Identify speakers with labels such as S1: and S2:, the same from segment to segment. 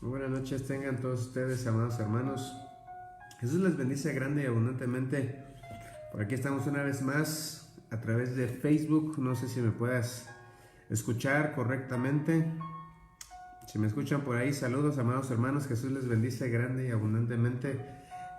S1: Muy buenas noches tengan todos ustedes, amados hermanos. Jesús les bendice grande y abundantemente. Por aquí estamos una vez más a través de Facebook. No sé si me puedas escuchar correctamente. Si me escuchan por ahí, saludos, amados hermanos. Jesús les bendice grande y abundantemente.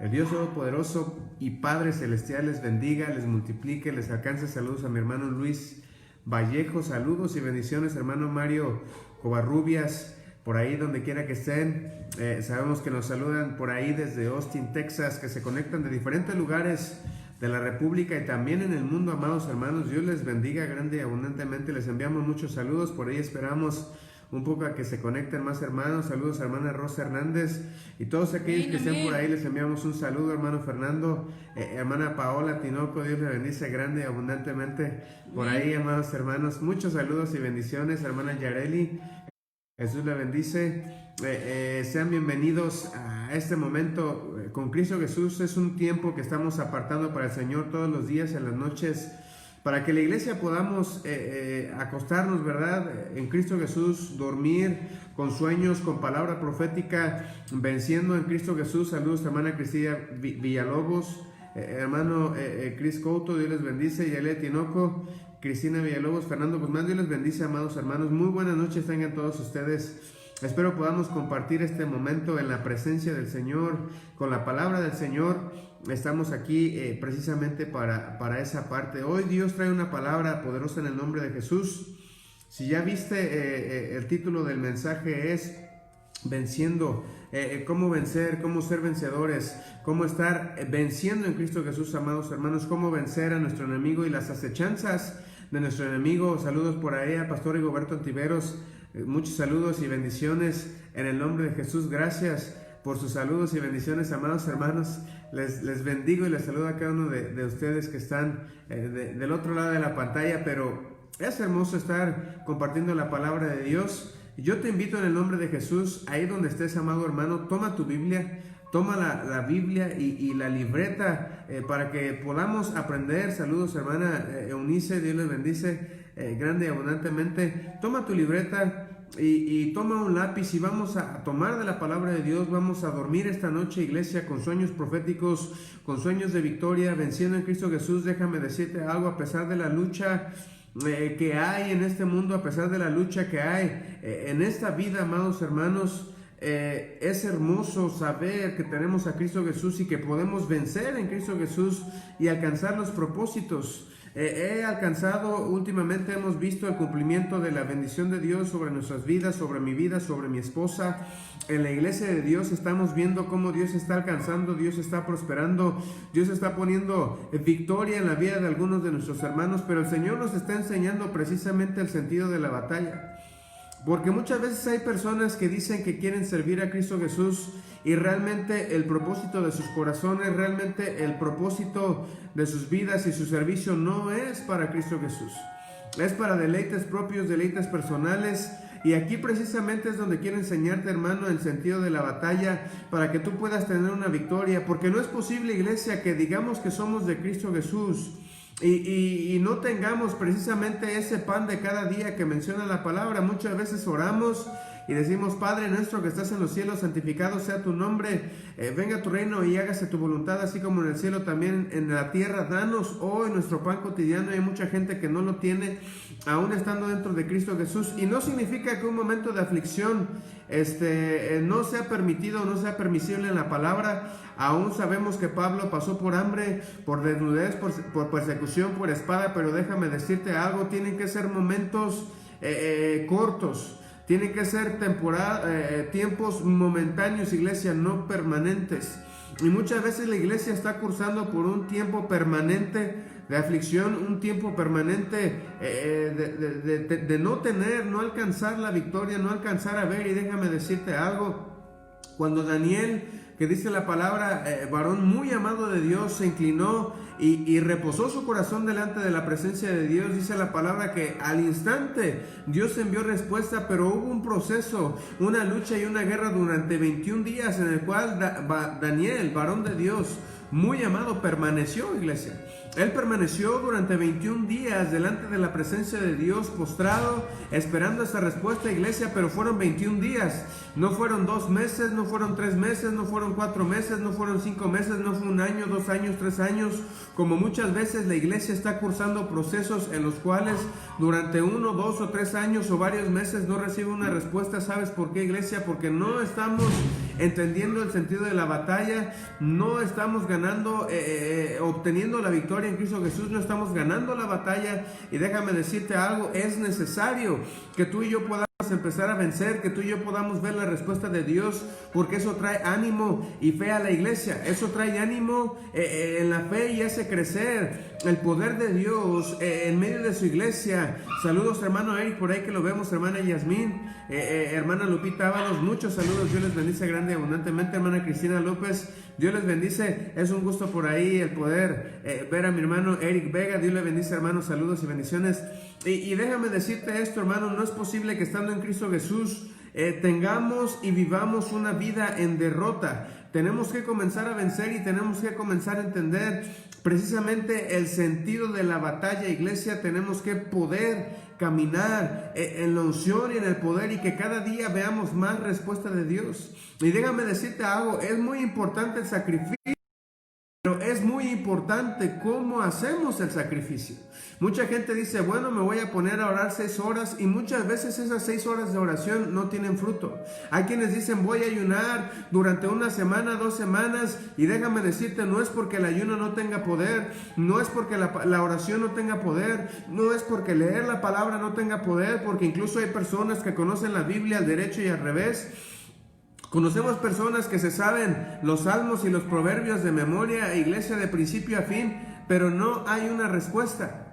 S1: El Dios Todopoderoso y Padre Celestial les bendiga, les multiplique, les alcance. Saludos a mi hermano Luis Vallejo. Saludos y bendiciones, hermano Mario Covarrubias. Por ahí donde quiera que estén, sabemos que nos saludan por ahí desde Austin, Texas, que se conectan de diferentes lugares de la República y también en el mundo, amados hermanos. Dios les bendiga grande y abundantemente. Les enviamos muchos saludos. Por ahí esperamos un poco a que se conecten más hermanos. Saludos a hermana Rosa Hernández y todos aquellos que estén por ahí. Les enviamos un saludo, hermano Fernando, hermana Paola Tinoco. Dios les bendice grande y abundantemente. Por ahí, amados hermanos, muchos saludos y bendiciones, hermana Yareli. Jesús le bendice. Sean bienvenidos a este momento con Cristo Jesús. Es un tiempo que estamos apartando para el Señor todos los días en las noches, para que la iglesia podamos acostarnos, ¿verdad? En Cristo Jesús, dormir con sueños, con palabra profética, venciendo en Cristo Jesús. Saludos, hermana Cristina Villalobos, hermano Cris Couto, Dios les bendice. Yael Tinoco, Cristina Villalobos, Fernando Guzmán, Dios les bendice, amados hermanos. Muy buenas noches tengan todos ustedes. Espero podamos compartir este momento en la presencia del Señor, con la palabra del Señor. Estamos aquí precisamente para esa parte. Hoy Dios trae una palabra poderosa en el nombre de Jesús. Si ya viste, el título del mensaje es venciendo, cómo vencer, cómo ser vencedores, cómo estar venciendo en Cristo Jesús, amados hermanos, cómo vencer a nuestro enemigo y las acechanzas de nuestro enemigo. Saludos por ahí a Pastor Rigoberto Antiveros. Muchos saludos y bendiciones en el nombre de Jesús. Gracias por sus saludos y bendiciones, amados hermanos. Les bendigo y les saludo a cada uno de ustedes que están del otro lado de la pantalla. Pero es hermoso estar compartiendo la palabra de Dios. Yo te invito en el nombre de Jesús, ahí donde estés, amado hermano, toma tu Biblia. Toma la Biblia y la libreta para que podamos aprender. Saludos, hermana Eunice, Dios les bendice grande y abundantemente. Toma tu libreta y toma un lápiz y vamos a tomar de la palabra de Dios. Vamos a dormir esta noche, iglesia, con sueños proféticos, con sueños de victoria, venciendo en Cristo Jesús. Déjame decirte algo, a pesar de la lucha que hay en este mundo, a pesar de la lucha que hay en esta vida, amados hermanos, es hermoso saber que tenemos a Cristo Jesús y que podemos vencer en Cristo Jesús y alcanzar los propósitos. Últimamente hemos visto el cumplimiento de la bendición de Dios sobre nuestras vidas, sobre mi vida, sobre mi esposa. En la iglesia de Dios estamos viendo cómo Dios está alcanzando, Dios está prosperando, Dios está poniendo victoria en la vida de algunos de nuestros hermanos, pero el Señor nos está enseñando precisamente el sentido de la batalla. Porque muchas veces hay personas que dicen que quieren servir a Cristo Jesús y realmente el propósito de sus corazones, realmente el propósito de sus vidas y su servicio no es para Cristo Jesús. Es para deleites propios, deleites personales. Y aquí precisamente es donde quiero enseñarte, hermano, el sentido de la batalla para que tú puedas tener una victoria. Porque no es posible, iglesia, que digamos que somos de Cristo Jesús y no tengamos precisamente ese pan de cada día que menciona la palabra. Muchas veces oramos y decimos: Padre nuestro que estás en los cielos, santificado sea tu nombre, venga tu reino y hágase tu voluntad, así como en el cielo también en la tierra. Danos hoy nuestro pan cotidiano. Hay mucha gente que no lo tiene, aún estando dentro de Cristo Jesús, y no significa que un momento de aflicción no sea permitido, no sea permisible en la palabra. Aún sabemos que Pablo pasó por hambre, por desnudez, por persecución, por espada, pero déjame decirte algo: tienen que ser momentos cortos. Tienen que ser tiempos momentáneos, iglesia, no permanentes. Y muchas veces la iglesia está cursando por un tiempo permanente de aflicción, un tiempo permanente de no alcanzar la victoria, no alcanzar a ver. Y déjame decirte algo: cuando Daniel, que dice la palabra, varón muy amado de Dios, se inclinó y reposó su corazón delante de la presencia de Dios, dice la palabra que al instante Dios envió respuesta, pero hubo un proceso, una lucha y una guerra durante 21 días en el cual Daniel, varón de Dios, muy amado, permaneció, iglesia. Él permaneció durante 21 días delante de la presencia de Dios, postrado, esperando esa respuesta, iglesia, pero fueron 21 días. No fueron 2 meses, no fueron 3 meses, no fueron 4 meses, no fueron 5 meses, no fue 1 año, 2 años, 3 años. Como muchas veces la iglesia está cursando procesos en los cuales durante 1, 2 o 3 años o varios meses no recibe una respuesta. ¿Sabes por qué, iglesia? Porque no estamos entendiendo el sentido de la batalla, no estamos ganando, obteniendo la victoria en Cristo Jesús, no estamos ganando la batalla. Y déjame decirte algo, es necesario que tú y yo podamos empezar a vencer, que tú y yo podamos ver la respuesta de Dios, porque eso trae ánimo y fe a la iglesia, eso trae ánimo en la fe y hace crecer el poder de Dios en medio de su iglesia. Saludos hermano Eric, por ahí que lo vemos, hermana Yasmín, hermana Lupita Ábalos, muchos saludos, Dios les bendice grande y abundantemente, hermana Cristina López, Dios les bendice, es un gusto por ahí el poder ver a mi hermano Eric Vega, Dios le bendice hermano, saludos y bendiciones. Y déjame decirte esto, hermano, no es posible que estando en Cristo Jesús tengamos y vivamos una vida en derrota. Tenemos que comenzar a vencer y tenemos que comenzar a entender precisamente el sentido de la batalla, iglesia. Tenemos que poder caminar en la unción y en el poder, y que cada día veamos más respuesta de Dios. Y déjame decirte algo, es muy importante el sacrificio, pero es muy importante cómo hacemos el sacrificio. Mucha gente dice, bueno, me voy a poner a orar 6 horas, y muchas veces esas 6 horas de oración no tienen fruto. Hay quienes dicen, voy a ayunar durante 1 semana, 2 semanas, y déjame decirte, no es porque el ayuno no tenga poder, no es porque la oración no tenga poder, no es porque leer la palabra no tenga poder, porque incluso hay personas que conocen la Biblia al derecho y al revés. Conocemos personas que se saben los salmos y los proverbios de memoria, iglesia, de principio a fin, pero no hay una respuesta.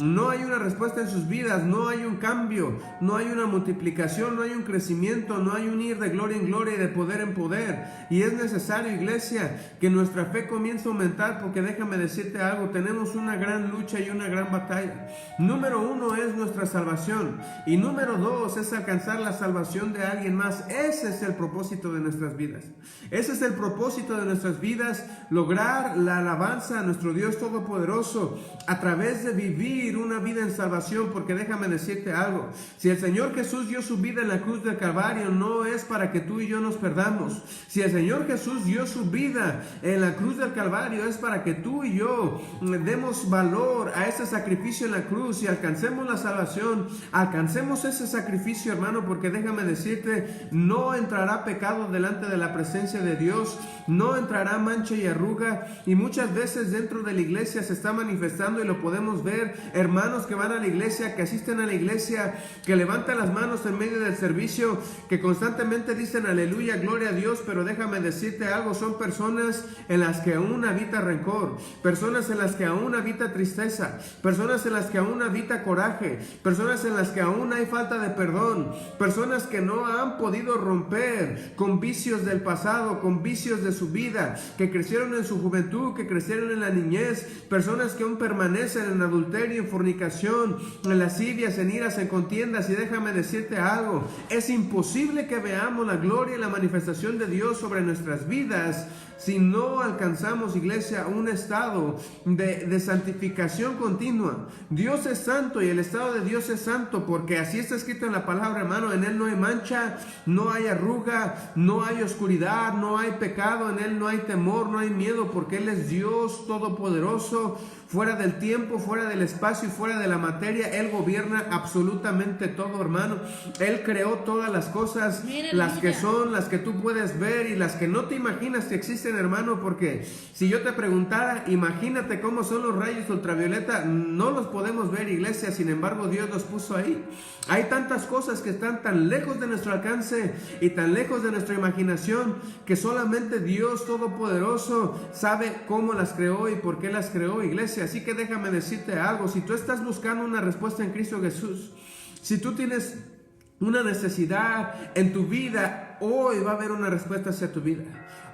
S1: No hay una respuesta en sus vidas, no hay un cambio, no hay una multiplicación, no hay un crecimiento, no hay un ir de gloria en gloria y de poder en poder. Y es necesario, iglesia, que nuestra fe comience a aumentar, porque déjame decirte algo, tenemos una gran lucha y una gran batalla. Número 1 es nuestra salvación, y número 2 es alcanzar la salvación de alguien más. Ese es el propósito de nuestras vidas. Ese es el propósito de nuestras vidas, lograr la alabanza a nuestro Dios Todopoderoso a través de vivir una vida en salvación. Porque déjame decirte algo, si el Señor Jesús dio su vida en la cruz del Calvario, no es para que tú y yo nos perdamos. Si el Señor Jesús dio su vida en la cruz del Calvario, es para que tú y yo demos valor a ese sacrificio en la cruz y alcancemos la salvación, alcancemos ese sacrificio, hermano, porque déjame decirte, no entrará pecado delante de la presencia de Dios, no entrará mancha y arruga. Y muchas veces dentro de la iglesia se está manifestando, y lo podemos ver, hermanos que van a la iglesia, que asisten a la iglesia, que levantan las manos en medio del servicio, que constantemente dicen aleluya, gloria a Dios, pero déjame decirte algo, son personas en las que aún habita rencor, personas en las que aún habita tristeza, personas en las que aún habita coraje, personas en las que aún hay falta de perdón, personas que no han podido romper con vicios del pasado, con vicios de su vida, que crecieron en su juventud, que crecieron en la niñez, personas que aún permanecen en adulterio, en fornicación, en lascivias, en iras, en contiendas. Y déjame decirte algo, es imposible que veamos la gloria y la manifestación de Dios sobre nuestras vidas si no alcanzamos, iglesia, un estado de santificación continua. Dios es santo y el estado de Dios es santo, porque así está escrito en la palabra, hermano. En Él no hay mancha, no hay arruga, no hay oscuridad, no hay pecado, en Él no hay temor, no hay miedo, porque Él es Dios todopoderoso. Fuera del tiempo, fuera del espacio y fuera de la materia, Él gobierna absolutamente todo, hermano. Él creó todas las cosas, las que son, las que tú puedes ver y las que no te imaginas que existen, hermano. Porque si yo te preguntara, imagínate cómo son los rayos ultravioleta, no los podemos ver, iglesia, sin embargo Dios los puso ahí. Hay tantas cosas que están tan lejos de nuestro alcance y tan lejos de nuestra imaginación, que solamente Dios Todopoderoso sabe cómo las creó y por qué las creó, iglesia. Así que déjame decirte algo, si tú estás buscando una respuesta en Cristo Jesús, si tú tienes una necesidad en tu vida, hoy va a haber una respuesta hacia tu vida.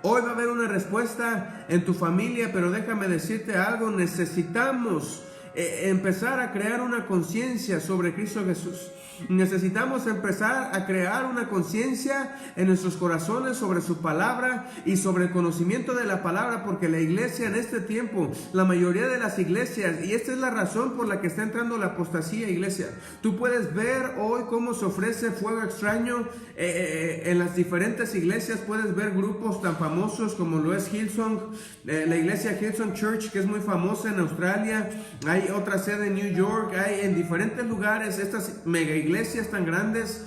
S1: Hoy va a haber una respuesta en tu familia, pero déjame decirte algo, necesitamos empezar a crear una conciencia sobre Cristo Jesús. Necesitamos empezar a crear una conciencia en nuestros corazones sobre su palabra y sobre el conocimiento de la palabra, porque la iglesia en este tiempo, la mayoría de las iglesias, y esta es la razón por la que está entrando la apostasía, iglesia. Tú puedes ver hoy cómo se ofrece fuego extraño en las diferentes iglesias. Puedes ver grupos tan famosos como lo es Hillsong, la iglesia Hillsong Church, que es muy famosa en Australia. Hay otra sede en New York, hay en diferentes lugares estas mega iglesias tan grandes,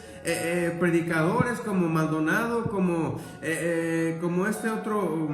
S1: predicadores como Maldonado, como este otro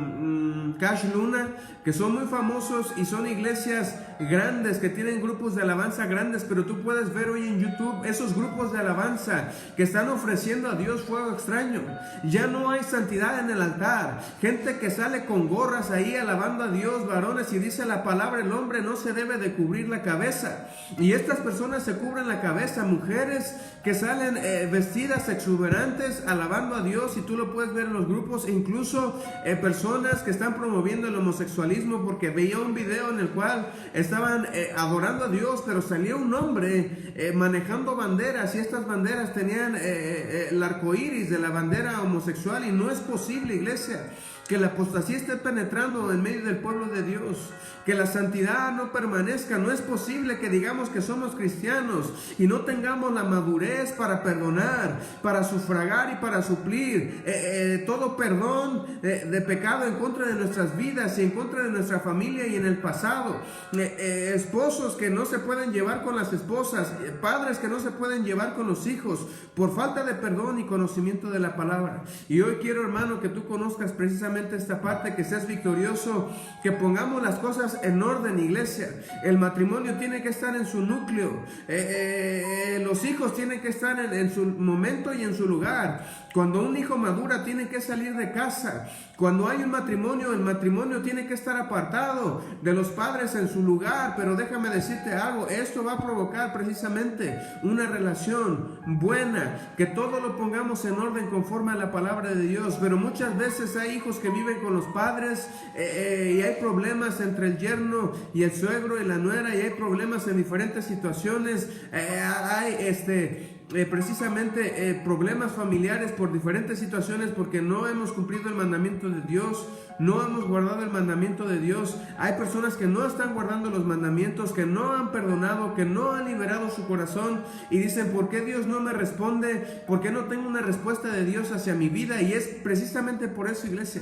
S1: Cash Luna, que son muy famosos y son iglesias grandes que tienen grupos de alabanza grandes. Pero tú puedes ver hoy en YouTube esos grupos de alabanza que están ofreciendo a Dios fuego extraño. Ya no hay santidad en el altar, gente que sale con gorras ahí alabando a Dios, varones, y dice la palabra: el hombre no se debe de cubrir la cabeza, y estas personas se cubren la cabeza. Mujeres que salen vestidas exuberantes alabando a Dios, y tú lo puedes ver en los grupos. E incluso personas que están promoviendo el homosexualismo, porque veía un video en el cual estaban adorando a Dios, pero salió un hombre manejando banderas, y estas banderas tenían el arco iris de la bandera homosexual. Y no es posible, iglesia, que la apostasía esté penetrando en medio del pueblo de Dios, que la santidad no permanezca. No es posible que digamos que somos cristianos y no tengamos la madurez para perdonar, para sufragar y para suplir todo perdón de pecado en contra de nuestras vidas y en contra de nuestra familia y en el pasado. Esposos que no se pueden llevar con las esposas, padres que no se pueden llevar con los hijos por falta de perdón y conocimiento de la palabra. Y hoy quiero, hermano, que tú conozcas precisamente esta parte, que seas victorioso, que pongamos las cosas en orden, iglesia. El matrimonio tiene que estar en su núcleo, los hijos tienen que estar en su momento y en su lugar. Cuando un hijo madura, tiene que salir de casa. Cuando hay un matrimonio, el matrimonio tiene que estar apartado de los padres en su lugar. Pero déjame decirte algo, esto va a provocar precisamente una relación buena, que todo lo pongamos en orden conforme a la palabra de Dios. Pero muchas veces hay hijos que viven con los padres y hay problemas entre el yerno y el suegro y la nuera, y hay problemas en diferentes situaciones. Hay precisamente problemas familiares por diferentes situaciones, porque no hemos cumplido el mandamiento de Dios, no hemos guardado el mandamiento de Dios. Hay personas que no están guardando los mandamientos, que no han perdonado, que no han liberado su corazón, y dicen: ¿por qué Dios no me responde? ¿Por qué no tengo una respuesta de Dios hacia mi vida? Y es precisamente por eso, iglesia.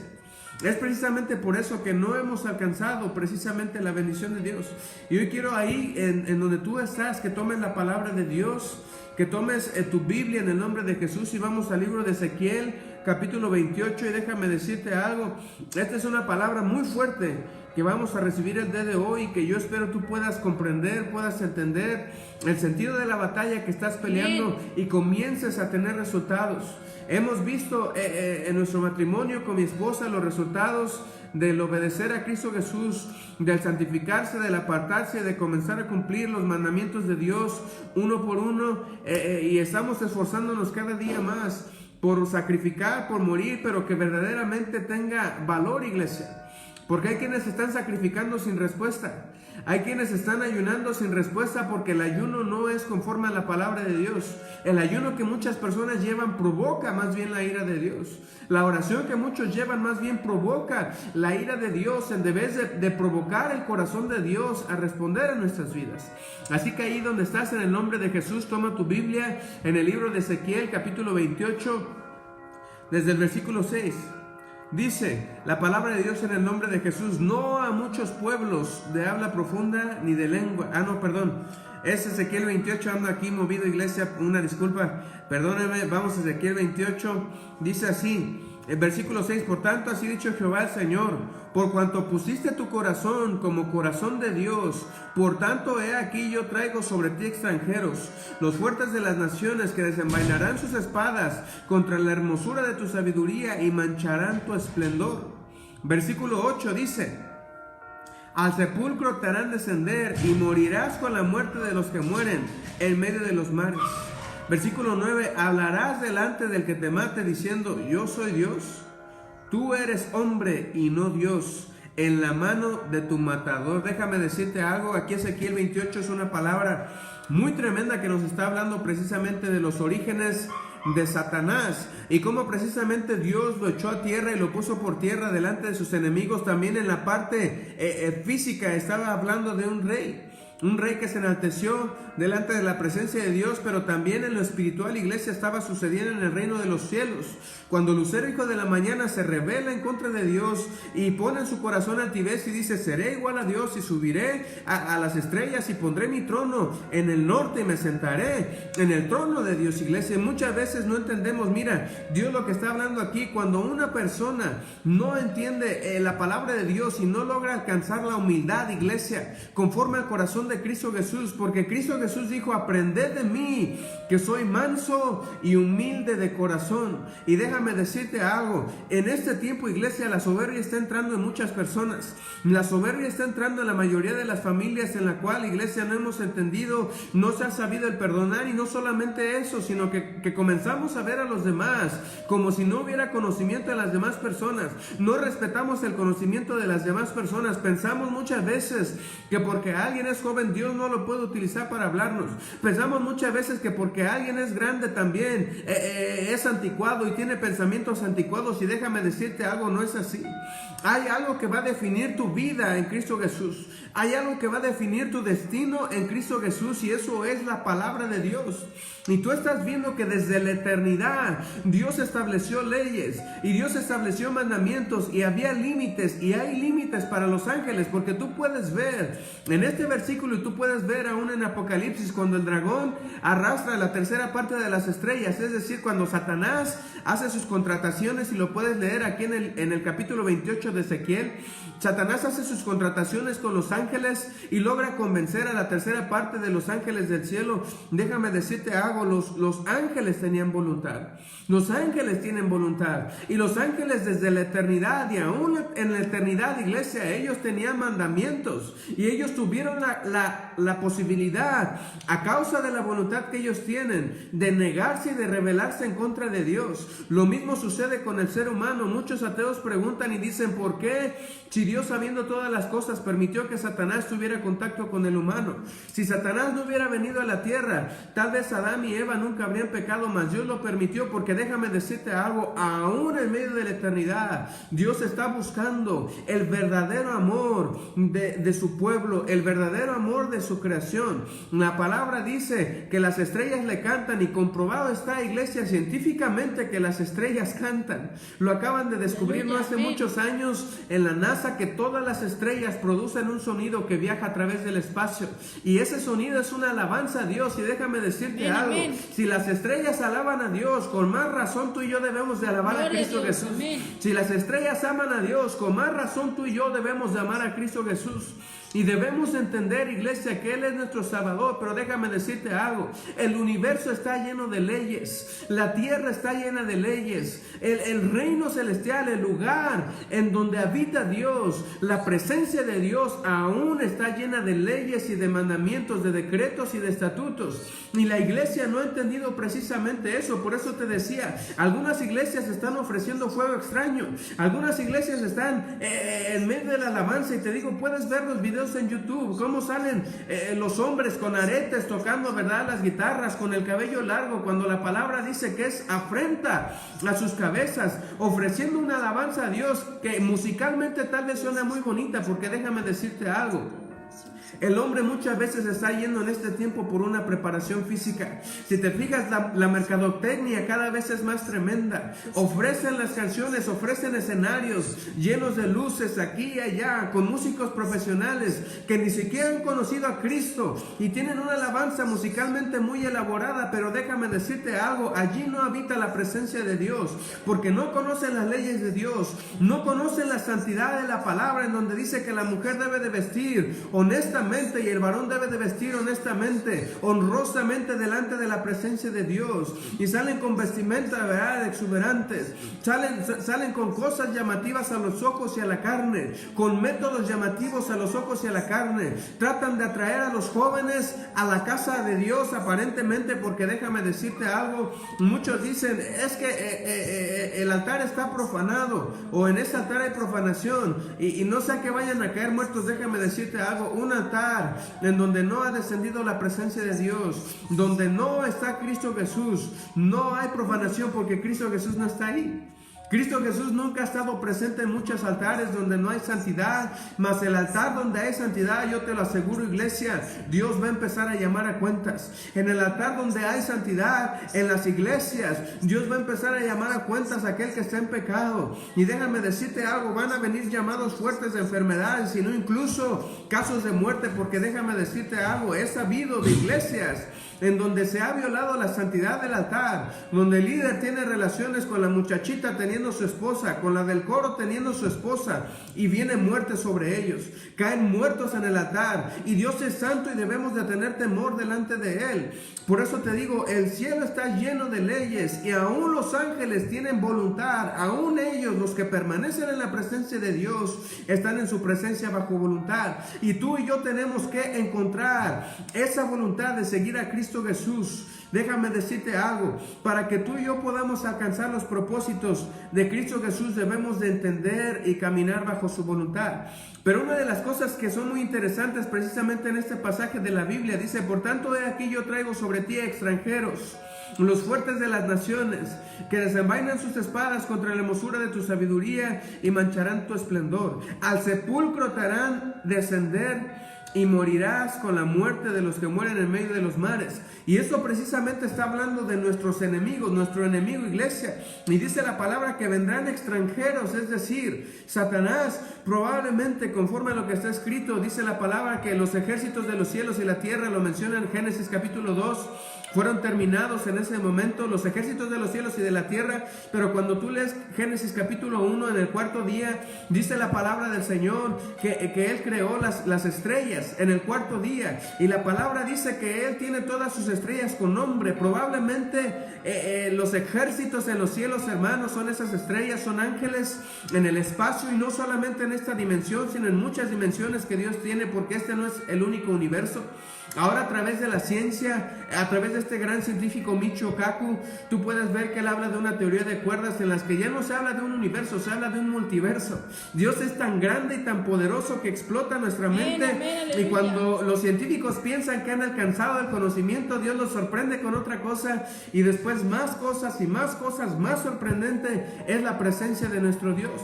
S1: Es precisamente por eso que no hemos alcanzado precisamente la bendición de Dios. Y hoy quiero ahí en donde tú estás, que tomes la palabra de Dios, que tomes tu Biblia en el nombre de Jesús, y vamos al libro de Ezequiel capítulo 28. Y déjame decirte algo, esta es una palabra muy fuerte que vamos a recibir el día de hoy, que yo espero tú puedas comprender, puedas entender el sentido de la batalla que estás peleando y comiences a tener resultados. Hemos visto en nuestro matrimonio con mi esposa los resultados del obedecer a Cristo Jesús, del santificarse, del apartarse, de comenzar a cumplir los mandamientos de Dios uno por uno, y estamos esforzándonos cada día más por sacrificar, por morir, pero que verdaderamente tenga valor, iglesia. Porque hay quienes están sacrificando sin respuesta. Hay quienes están ayunando sin respuesta, porque el ayuno no es conforme a la palabra de Dios. El ayuno que muchas personas llevan provoca más bien la ira de Dios. La oración que muchos llevan más bien provoca la ira de Dios, en vez de provocar el corazón de Dios a responder a nuestras vidas. Así que ahí donde estás, en el nombre de Jesús, toma tu Biblia en el libro de Ezequiel capítulo 28, desde el versículo 6. Dice la palabra de Dios en el nombre de Jesús: no a muchos pueblos de habla profunda ni de lengua. Es Ezequiel 28, ando aquí movido, iglesia, una disculpa, perdónenme. Vamos a Ezequiel 28, dice así, el versículo 6: por tanto, así dicho Jehová el Señor, por cuanto pusiste tu corazón como corazón de Dios, por tanto he aquí yo traigo sobre ti extranjeros, los fuertes de las naciones, que desenvainarán sus espadas contra la hermosura de tu sabiduría y mancharán tu esplendor. Versículo 8 dice: al sepulcro te harán descender y morirás con la muerte de los que mueren en medio de los mares. Versículo 9: hablarás delante del que te mate diciendo: yo soy Dios. Tú eres hombre y no Dios. en la mano de tu matador. Déjame decirte algo, aquí Ezequiel 28 es una palabra muy tremenda que nos está hablando precisamente de los orígenes de Satanás y cómo precisamente Dios lo echó a tierra y lo puso por tierra delante de sus enemigos. También en la parte física estaba hablando de un rey que se enalteció delante de la presencia de Dios, pero también en lo espiritual, iglesia, estaba sucediendo en el reino de los cielos. Cuando Lucero, hijo de la mañana, se rebela en contra de Dios y pone en su corazón altivez y dice: seré igual a Dios y subiré a las estrellas y pondré mi trono en el norte y me sentaré en el trono de Dios, iglesia. Muchas veces no entendemos, mira, Dios lo que está hablando aquí, cuando una persona no entiende la palabra de Dios y no logra alcanzar la humildad, iglesia, conforme al corazón de Cristo Jesús, porque Cristo Jesús dijo: aprended de mí, que soy manso y humilde de corazón. Y déjame decirte algo, en este tiempo, iglesia, la soberbia está entrando en muchas personas. La soberbia está entrando en la mayoría de las familias, en la cual, iglesia, no hemos entendido, no se ha sabido el perdonar. Y no solamente eso, sino que comenzamos a ver a los demás como si no hubiera conocimiento de las demás personas. No respetamos el conocimiento de las demás personas. Pensamos muchas veces que porque alguien es joven, Dios no lo puede utilizar para hablarnos. Pensamos muchas veces que porque alguien es grande también es anticuado y tiene pensamientos anticuados. Y déjame decirte algo, no es así. Hay algo que va a definir tu vida en Cristo Jesús. Hay algo que va a definir tu destino en Cristo Jesús, y eso es la palabra de Dios. Y tú estás viendo que desde la eternidad Dios estableció leyes y Dios estableció mandamientos, y había límites y hay límites para los ángeles, porque tú puedes ver en este versículo y tú puedes ver aún en Apocalipsis cuando el dragón arrastra la tercera parte de las estrellas, es decir, cuando Satanás hace sus contrataciones, y lo puedes leer aquí en el capítulo 28 de Ezequiel. Satanás hace sus contrataciones con los ángeles y logra convencer a la tercera parte de los ángeles del cielo. Déjame decirte algo, los ángeles tenían voluntad. Los ángeles tienen voluntad, y los ángeles desde la eternidad, y aún en la eternidad, iglesia, ellos tenían mandamientos, y ellos tuvieron la posibilidad, a causa de la voluntad que ellos tienen, de negarse y de rebelarse en contra de Dios. Lo mismo sucede con el ser humano. Muchos ateos preguntan y dicen: ¿por qué, si Dios, sabiendo todas las cosas, permitió que Satanás tuviera contacto con el humano? Si Satanás no hubiera venido a la tierra, tal vez Adán y Eva nunca habrían pecado, mas Dios lo permitió, porque déjame decirte algo, aún en medio de la eternidad, Dios está buscando el verdadero amor de su pueblo, el verdadero amor de su creación. La palabra dice que las estrellas le cantan, y comprobado está, iglesia, científicamente, que las estrellas cantan. Lo acaban de descubrir no hace muchos años en la NASA, que todas las estrellas producen un sonido que viaja a través del espacio, y ese sonido es una alabanza a Dios. Y déjame decirte algo, si las estrellas alaban a Dios, con más razón tú y yo debemos de alabar a Cristo Jesús. Si las estrellas aman a Dios, con más razón tú y yo debemos de amar a Cristo Jesús. Y debemos entender, iglesia, que Él es nuestro Salvador. Pero déjame decirte algo, el universo está lleno de leyes, la tierra está llena de leyes, el reino celestial, el lugar en donde habita Dios, la presencia de Dios, aún está llena de leyes y de mandamientos, de decretos y de estatutos. Y la iglesia no ha entendido precisamente eso. Por eso te decía, algunas iglesias están ofreciendo fuego extraño, algunas iglesias están en medio de la alabanza, y te digo, puedes ver los videos en YouTube, cómo salen los hombres con aretes tocando, ¿verdad?, las guitarras, con el cabello largo, cuando la palabra dice que es afrenta a sus cabezas, ofreciendo una alabanza a Dios que musicalmente tal vez suena muy bonita, porque déjame decirte algo, el hombre muchas veces está yendo en este tiempo por una preparación física. Si te fijas, la mercadotecnia cada vez es más tremenda. Ofrecen las canciones, ofrecen escenarios llenos de luces aquí y allá, con músicos profesionales que ni siquiera han conocido a Cristo y tienen una alabanza musicalmente muy elaborada. Pero déjame decirte algo, allí no habita la presencia de Dios, porque no conocen las leyes de Dios, no conocen la santidad de la palabra, en donde dice que la mujer debe de vestir honesta honestamente, y el varón debe de vestir honestamente, honrosamente delante de la presencia de Dios. Y salen con vestimenta, ¿verdad?, exuberantes, salen con cosas llamativas a los ojos y a la carne, con métodos llamativos a los ojos y a la carne. Tratan de atraer a los jóvenes a la casa de Dios, aparentemente, porque déjame decirte algo, muchos dicen, es que el altar está profanado, o en ese altar hay profanación, y no sea que vayan a caer muertos. Déjame decirte algo, un altar en donde no ha descendido la presencia de Dios, donde no está Cristo Jesús, no hay profanación, porque Cristo Jesús no está ahí. Cristo Jesús nunca ha estado presente en muchos altares donde no hay santidad, mas el altar donde hay santidad, yo te lo aseguro, iglesia, Dios va a empezar a llamar a cuentas. En el altar donde hay santidad, en las iglesias, Dios va a empezar a llamar a cuentas a aquel que está en pecado. Y déjame decirte algo, van a venir llamados fuertes de enfermedades, sino incluso casos de muerte, porque déjame decirte algo, he sabido de iglesias en donde se ha violado la santidad del altar, donde el líder tiene relaciones con la muchachita teniendo su esposa, con la del coro teniendo su esposa, y viene muerte sobre ellos, caen muertos en el altar, y Dios es santo y debemos de tener temor delante de Él. Por eso te digo, el cielo está lleno de leyes, y aún los ángeles tienen voluntad, aún ellos, los que permanecen en la presencia de Dios, están en su presencia bajo voluntad, y tú y yo tenemos que encontrar esa voluntad de seguir a Cristo Jesús. Déjame decirte algo, para que tú y yo podamos alcanzar los propósitos de Cristo Jesús, debemos de entender y caminar bajo su voluntad. Pero una de las cosas que son muy interesantes precisamente en este pasaje de la Biblia, dice, por tanto, he aquí yo traigo sobre ti extranjeros, los fuertes de las naciones, que desenvainan sus espadas contra la hermosura de tu sabiduría y mancharán tu esplendor. Al sepulcro te harán descender y morirás con la muerte de los que mueren en medio de los mares. Y esto precisamente está hablando de nuestros enemigos, nuestro enemigo, iglesia. Y dice la palabra que vendrán extranjeros, es decir, Satanás probablemente, conforme a lo que está escrito, dice la palabra que los ejércitos de los cielos y la tierra, lo menciona en Génesis capítulo 2, fueron terminados en ese momento, los ejércitos de los cielos y de la tierra. Pero cuando tú lees Génesis capítulo 1, en el cuarto día, dice la palabra del Señor que Él creó las estrellas en el cuarto día, y la palabra dice que Él tiene todas sus estrellas con nombre. Probablemente los ejércitos en los cielos, hermanos, son esas estrellas, son ángeles en el espacio, y no solamente en esta dimensión, sino en muchas dimensiones que Dios tiene, porque este no es el único universo. Ahora, a través de la ciencia, a través de este gran científico Michio Kaku, tú puedes ver que él habla de una teoría de cuerdas en las que ya no se habla de un universo, se habla de un multiverso. Dios es tan grande y tan poderoso que explota nuestra mente, y cuando los científicos piensan que han alcanzado el conocimiento, Dios los sorprende con otra cosa, y después más cosas y más cosas. Más sorprendente es la presencia de nuestro Dios.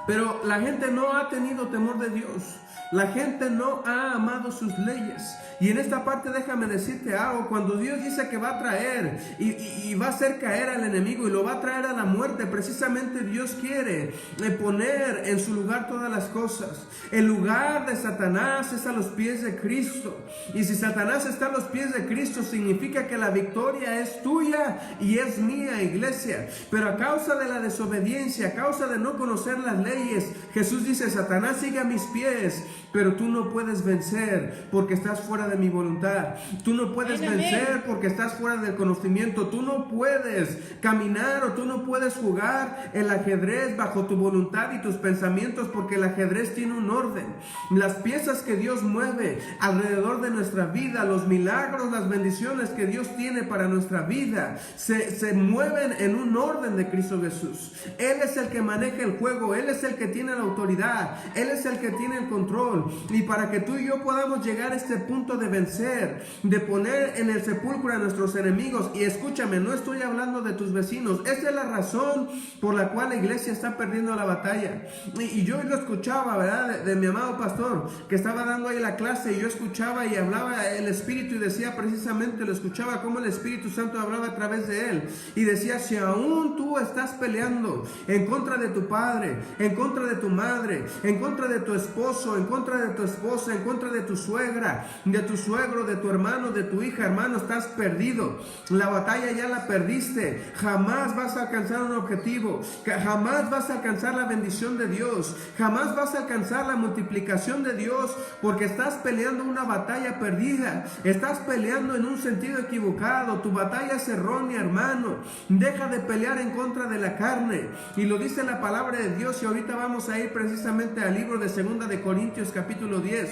S1: Pero la gente no ha tenido temor de Dios. La gente no ha amado sus leyes. Y en esta parte déjame decirte algo. Cuando Dios dice que va a traer y va a hacer caer al enemigo y lo va a traer a la muerte, precisamente Dios quiere poner en su lugar todas las cosas. El lugar de Satanás es a los pies de Cristo. Y si Satanás está a los pies de Cristo, significa que la victoria es tuya y es mía, iglesia. Pero a causa de la desobediencia, a causa de no conocer las leyes, Jesús dice, Satanás sigue a mis pies, pero tú no puedes vencer porque estás fuera de mi voluntad. Tú no puedes vencer porque estás fuera del conocimiento. Tú no puedes caminar, o tú no puedes jugar el ajedrez bajo tu voluntad y tus pensamientos, porque el ajedrez tiene un orden. Las piezas que Dios mueve alrededor de nuestra vida, los milagros, las bendiciones que Dios tiene para nuestra vida, se mueven en un orden de Cristo Jesús. Él es el que maneja el juego, Él es el que tiene la autoridad, Él es el que tiene el control. Y para que tú y yo podamos llegar a este punto de vencer, de poner en el sepulcro a nuestros enemigos, y escúchame, no estoy hablando de tus vecinos, esa es la razón por la cual la iglesia está perdiendo la batalla. Y yo lo escuchaba, ¿verdad? De mi amado pastor, que estaba dando ahí la clase, y yo escuchaba y hablaba el Espíritu, y decía precisamente, lo escuchaba como el Espíritu Santo hablaba a través de él, y decía, si aún tú estás peleando en contra de tu padre, en contra de tu madre, en contra de tu esposo, en contra contra de tu esposa, en contra de tu suegra, de tu suegro, de tu hermano, de tu hija. Hermano, estás perdido. La batalla ya la perdiste. Jamás vas a alcanzar un objetivo. Jamás vas a alcanzar la bendición de Dios. Jamás vas a alcanzar la multiplicación de Dios, porque estás peleando una batalla perdida. Estás peleando en un sentido equivocado. Tu batalla es errónea, hermano. Deja de pelear en contra de la carne. Y lo dice la palabra de Dios. Y ahorita vamos a ir precisamente al libro de 2 de Corintios capítulo 10.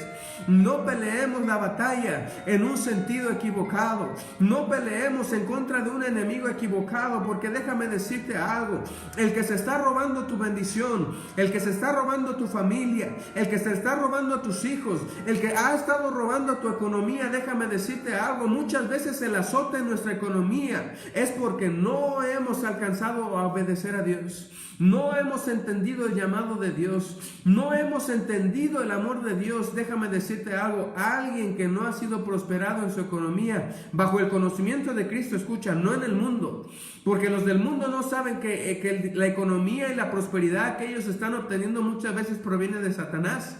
S1: No peleemos la batalla en un sentido equivocado. No peleemos en contra de un enemigo equivocado, porque déjame decirte algo. El que se está robando tu bendición, el que se está robando tu familia, el que se está robando a tus hijos, el que ha estado robando tu economía, déjame decirte algo. Muchas veces el azote en nuestra economía es porque no hemos alcanzado a obedecer a Dios. No hemos entendido el llamado de Dios. No hemos entendido el amor de Dios. Déjame decirte algo. Alguien que no ha sido prosperado en su economía bajo el conocimiento de Cristo, escucha, no en el mundo. Porque los del mundo no saben que la economía y la prosperidad que ellos están obteniendo muchas veces proviene de Satanás.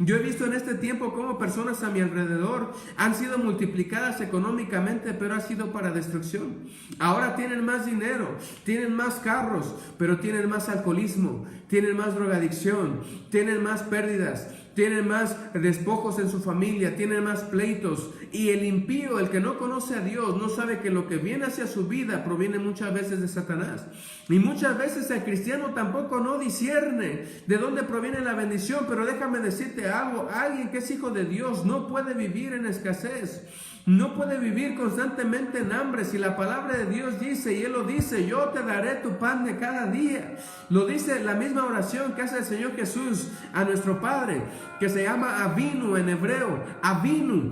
S1: Yo he visto en este tiempo cómo personas a mi alrededor han sido multiplicadas económicamente, pero ha sido para destrucción. Ahora tienen más dinero, tienen más carros, pero tienen más alcoholismo, tienen más drogadicción, tienen más pérdidas, tienen más despojos en su familia, tienen más pleitos. Y el impío, el que no conoce a Dios, no sabe que lo que viene hacia su vida proviene muchas veces de Satanás. Y muchas veces el cristiano tampoco no discierne de dónde proviene la bendición. Pero déjame decirte algo, alguien que es hijo de Dios no puede vivir en escasez. No puede vivir constantemente en hambre. Si la palabra de Dios dice, y Él lo dice, yo te daré tu pan de cada día. Lo dice la misma oración que hace el Señor Jesús a nuestro Padre, que se llama Avinu en hebreo. Avinu,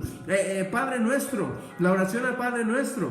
S1: Padre nuestro. La oración al Padre nuestro.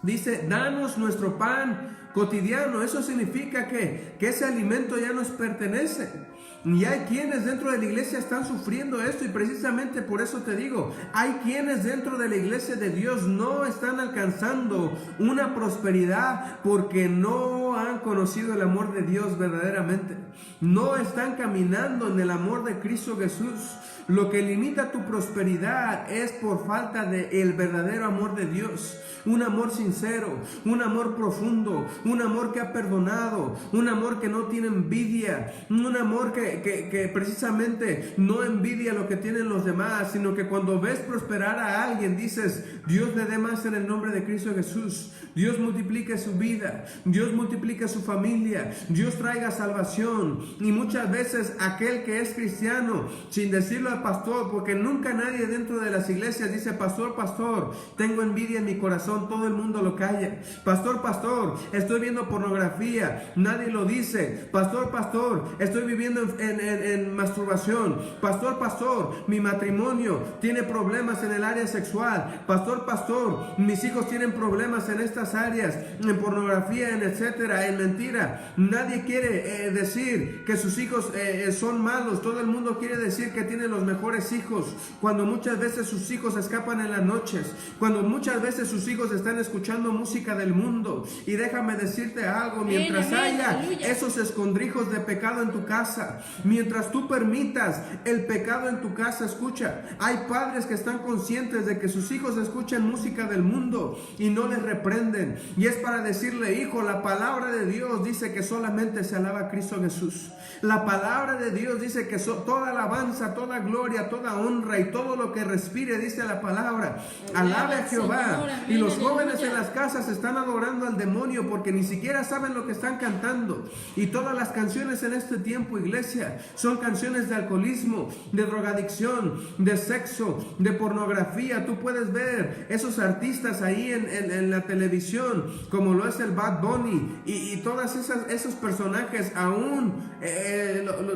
S1: Dice, danos nuestro pan cotidiano. Eso significa que ese alimento ya nos pertenece. Y hay quienes dentro de la iglesia están sufriendo esto, y precisamente por eso te digo, hay quienes dentro de la iglesia de Dios no están alcanzando una prosperidad porque no han conocido el amor de Dios verdaderamente. No están caminando en el amor de Cristo Jesús. Lo que limita tu prosperidad es por falta del verdadero amor de Dios. Un amor sincero, un amor profundo, un amor que ha perdonado, un amor que no tiene envidia, un amor que precisamente no envidia lo que tienen los demás, sino que cuando ves prosperar a alguien dices, Dios le dé más en el nombre de Cristo Jesús. Dios multiplique su vida, Dios multiplique su familia, Dios traiga salvación. Y muchas veces aquel que es cristiano, sin decirlo al pastor, porque nunca nadie dentro de las iglesias dice, pastor, pastor, tengo envidia en mi corazón, todo el mundo lo calla. Pastor, pastor, estoy viendo pornografía, nadie lo dice. Pastor, pastor, estoy viviendo en masturbación. Pastor, pastor, mi matrimonio tiene problemas en el área sexual. Pastor, pastor, mis hijos tienen problemas en estas áreas, en pornografía, en etcétera, en mentira. Nadie quiere decir que sus hijos son malos. Todo el mundo quiere decir que tiene los mejores hijos, cuando muchas veces sus hijos escapan en las noches, cuando muchas veces sus hijos están escuchando música del mundo. Y déjame decirte algo, mientras haya esos escondrijos de pecado en tu casa, mientras tú permitas el pecado en tu casa, escucha, hay padres que están conscientes de que sus hijos escuchan música del mundo y no les reprenden. Y es para decirle, hijo, la palabra de Dios dice que solamente se alaba a Cristo Jesús. La palabra de Dios dice que toda alabanza, toda gloria, toda honra y todo lo que respire, dice la palabra, alabe a Jehová. Y los jóvenes en las casas están adorando al demonio porque ni siquiera saben lo que están cantando. Y todas las canciones en este tiempo, iglesia, son canciones de alcoholismo, de drogadicción, de sexo, de pornografía. Tú puedes ver esos artistas ahí en la televisión, como lo es el Bad Bunny y todas esos personajes, aún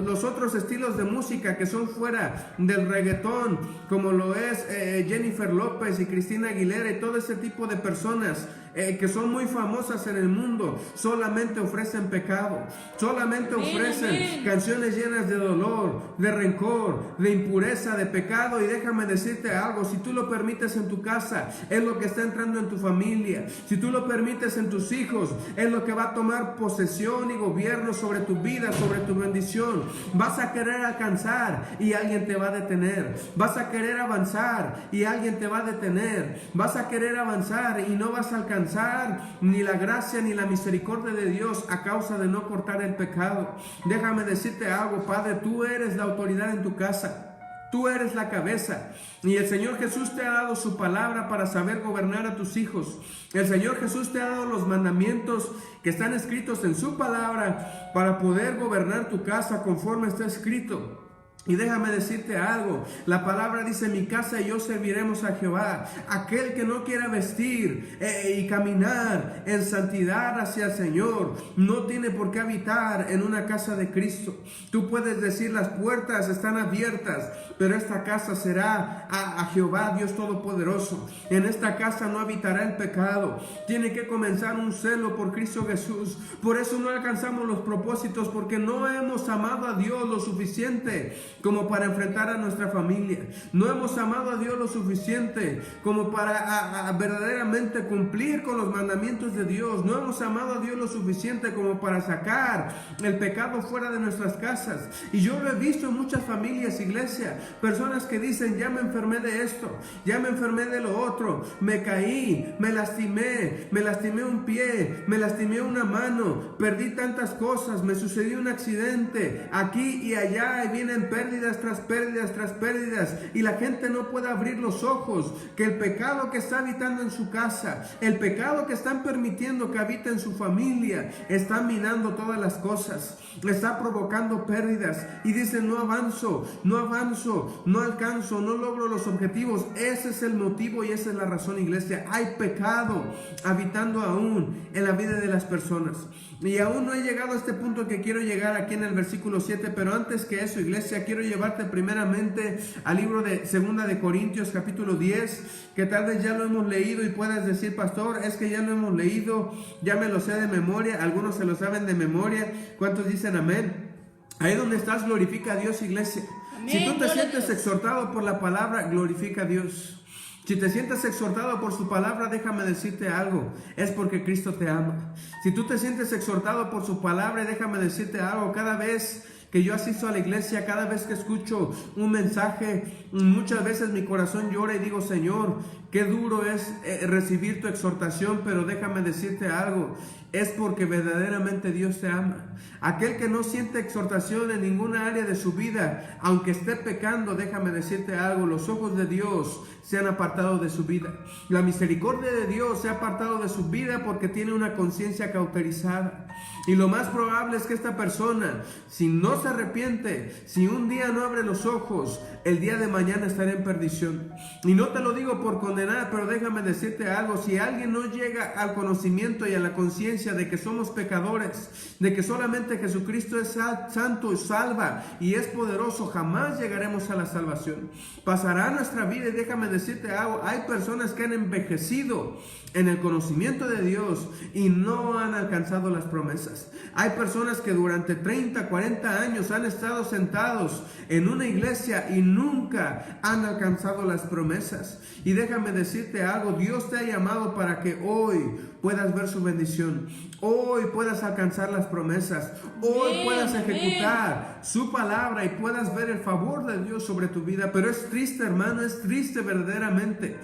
S1: los otros estilos de música que son fuera del reggaetón, como lo es Jennifer López y Cristina Aguilera y todo ese tipo de personas. que son muy famosas en el mundo, solamente ofrecen pecado, solamente ofrecen canciones llenas de dolor, de rencor, de impureza, de pecado. Y déjame decirte algo, si tú lo permites en tu casa, es lo que está entrando en tu familia. Si tú lo permites en tus hijos, es lo que va a tomar posesión y gobierno sobre tu vida, sobre tu bendición. Vas a querer alcanzar y alguien te va a detener. Vas a querer avanzar y alguien te va a detener. Vas a querer avanzar y no vas a alcanzar ni la gracia ni la misericordia de Dios a causa de no cortar el pecado. Déjame decirte algo, Padre, tú eres la autoridad en tu casa. Tú eres la cabeza y el Señor Jesús te ha dado su palabra para saber gobernar a tus hijos. El Señor Jesús te ha dado los mandamientos que están escritos en su palabra para poder gobernar tu casa conforme está escrito. Y déjame decirte algo, la palabra dice: mi casa y yo serviremos a Jehová. Aquel que no quiera vestir y caminar en santidad hacia el Señor, no tiene por qué habitar en una casa de Cristo. Tú puedes decir: las puertas están abiertas, pero esta casa será a Jehová Dios Todopoderoso. En esta casa no habitará el pecado. Tiene que comenzar un celo por Cristo Jesús. Por eso no alcanzamos los propósitos, porque no hemos amado a Dios lo suficiente como para enfrentar a nuestra familia. No hemos amado a Dios lo suficiente como para verdaderamente cumplir con los mandamientos de Dios. No hemos amado a Dios lo suficiente como para sacar el pecado fuera de nuestras casas. Y yo lo he visto en muchas familias, iglesia, personas que dicen: ya me enfermé de esto, ya me enfermé de lo otro, me caí, me lastimé un pie, me lastimé una mano, perdí tantas cosas, me sucedió un accidente, aquí y allá, y vienen pérdidas tras pérdidas tras pérdidas, y la gente no puede abrir los ojos que el pecado que está habitando en su casa, el pecado que están permitiendo que habite en su familia, está minando todas las cosas, está provocando pérdidas, y dicen: no avanzo, no alcanzo, no logro los objetivos. Ese es el motivo y esa es la razón, iglesia. Hay pecado habitando aún en la vida de las personas. Y aún no he llegado a este punto que quiero llegar aquí en el versículo 7, pero antes que eso, iglesia, quiero llevarte primeramente al libro de 2 de Corintios capítulo 10, que tal vez ya lo hemos leído y puedas decir: pastor, es que ya lo hemos leído, ya me lo sé de memoria. Algunos se lo saben de memoria. ¿Cuántos dicen amén? Ahí donde estás, glorifica a Dios, iglesia. Amén. Si tú te sientes exhortado por la palabra, glorifica a Dios. Si te sientes exhortado por su palabra, déjame decirte algo, es porque Cristo te ama. Si tú te sientes exhortado por su palabra, déjame decirte algo, cada vez que yo asisto a la iglesia, cada vez que escucho un mensaje, muchas veces mi corazón llora y digo: Señor, qué duro es recibir tu exhortación, pero déjame decirte algo, es porque verdaderamente Dios te ama. Aquel que no siente exhortación en ninguna área de su vida, aunque esté pecando, déjame decirte algo, los ojos de Dios se han apartado de su vida. La misericordia de Dios se ha apartado de su vida porque tiene una conciencia cauterizada. Y lo más probable es que esta persona, si no se arrepiente, si un día no abre los ojos, el día de mañana estará en perdición. Y no te lo digo por condenar, pero déjame decirte algo: si alguien no llega al conocimiento y a la conciencia de que somos pecadores, de que solamente Jesucristo es santo y salva y es poderoso, jamás llegaremos a la salvación. Pasará nuestra vida, y déjame decirte algo: hay personas que han envejecido en el conocimiento de Dios y no han alcanzado las promesas. Hay personas que durante 30, 40 años han estado sentados en una iglesia y nunca han alcanzado las promesas. Y déjame decirte algo: Dios te ha llamado para que hoy puedas ver su bendición, hoy puedas alcanzar las promesas, hoy puedas ejecutar su palabra y puedas ver el favor de Dios sobre tu vida. Pero es triste, hermano, es triste verdaderamente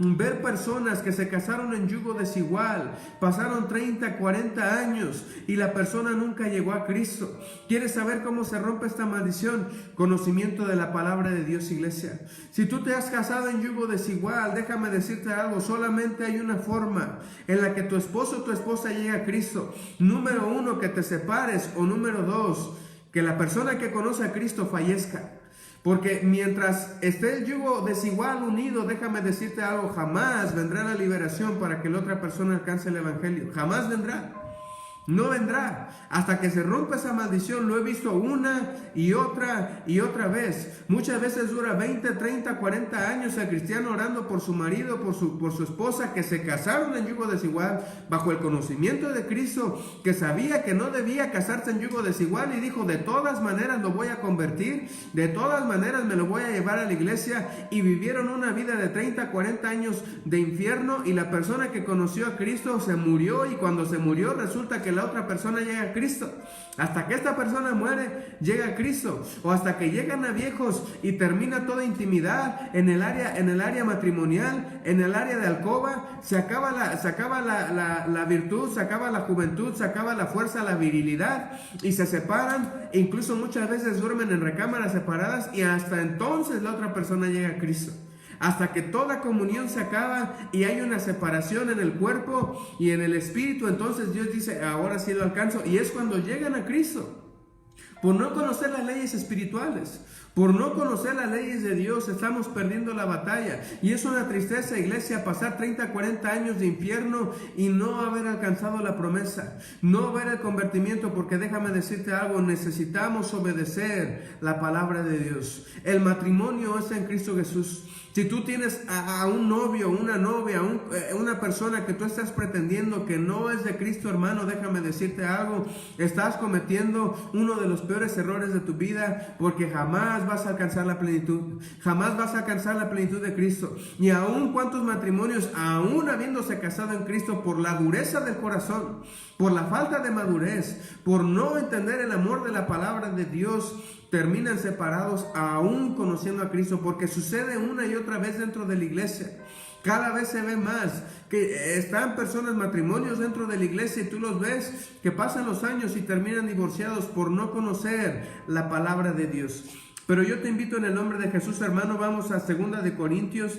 S1: ver personas que se casaron en yugo desigual, pasaron 30, 40 años y la persona nunca llegó a Cristo. ¿Quieres saber cómo se rompe esta maldición? Conocimiento de la palabra de Dios, iglesia. Si tú te has casado en yugo desigual, déjame decirte algo: solamente hay una forma en la que tu esposo o tu esposa llegue a Cristo. Número 1, que te separes, o número 2, que la persona que conoce a Cristo fallezca. Porque mientras esté el yugo desigual unido, déjame decirte algo, jamás vendrá la liberación para que la otra persona alcance el evangelio. Jamás vendrá. No vendrá hasta que se rompa esa maldición. Lo he visto una y otra vez. Muchas veces dura 20, 30, 40 años el cristiano orando por su marido, por su esposa, que se casaron en yugo desigual, bajo el conocimiento de Cristo, que sabía que no debía casarse en yugo desigual, y dijo: de todas maneras lo voy a convertir, de todas maneras me lo voy a llevar a la iglesia. Y vivieron una vida de 30, 40 años de infierno, y la persona que conoció a Cristo se murió, y cuando se murió resulta que la otra persona llega a Cristo. Hasta que esta persona muere, llega a Cristo, o hasta que llegan a viejos y termina toda intimidad en el área matrimonial, en el área de alcoba. Se acaba la virtud, se acaba la juventud, se acaba la fuerza, la virilidad, y se separan. E incluso muchas veces duermen en recámaras separadas, y hasta entonces la otra persona llega a Cristo. Hasta que toda comunión se acaba y hay una separación en el cuerpo y en el espíritu. Entonces Dios dice: ahora sí lo alcanzo. Y es cuando llegan a Cristo. Por no conocer las leyes espirituales, por no conocer las leyes de Dios, estamos perdiendo la batalla. Y es una tristeza, iglesia, pasar 30, 40 años de infierno y no haber alcanzado la promesa, no ver el convertimiento. Porque déjame decirte algo: necesitamos obedecer la palabra de Dios. El matrimonio es en Cristo Jesús. Si tú tienes a un novio, una novia, una persona que tú estás pretendiendo que no es de Cristo, hermano, déjame decirte algo: estás cometiendo uno de los peores errores de tu vida, porque jamás vas a alcanzar la plenitud, jamás vas a alcanzar la plenitud de Cristo. Y aún cuántos matrimonios, aún habiéndose casado en Cristo, por la dureza del corazón, por la falta de madurez, por no entender el amor de la palabra de Dios, terminan separados aún conociendo a Cristo. Porque sucede una y otra vez dentro de la iglesia. Cada vez se ve más que están personas, matrimonios dentro de la iglesia, y tú los ves que pasan los años y terminan divorciados por no conocer la palabra de Dios. Pero yo te invito en el nombre de Jesús, hermano, vamos a 2 de Corintios,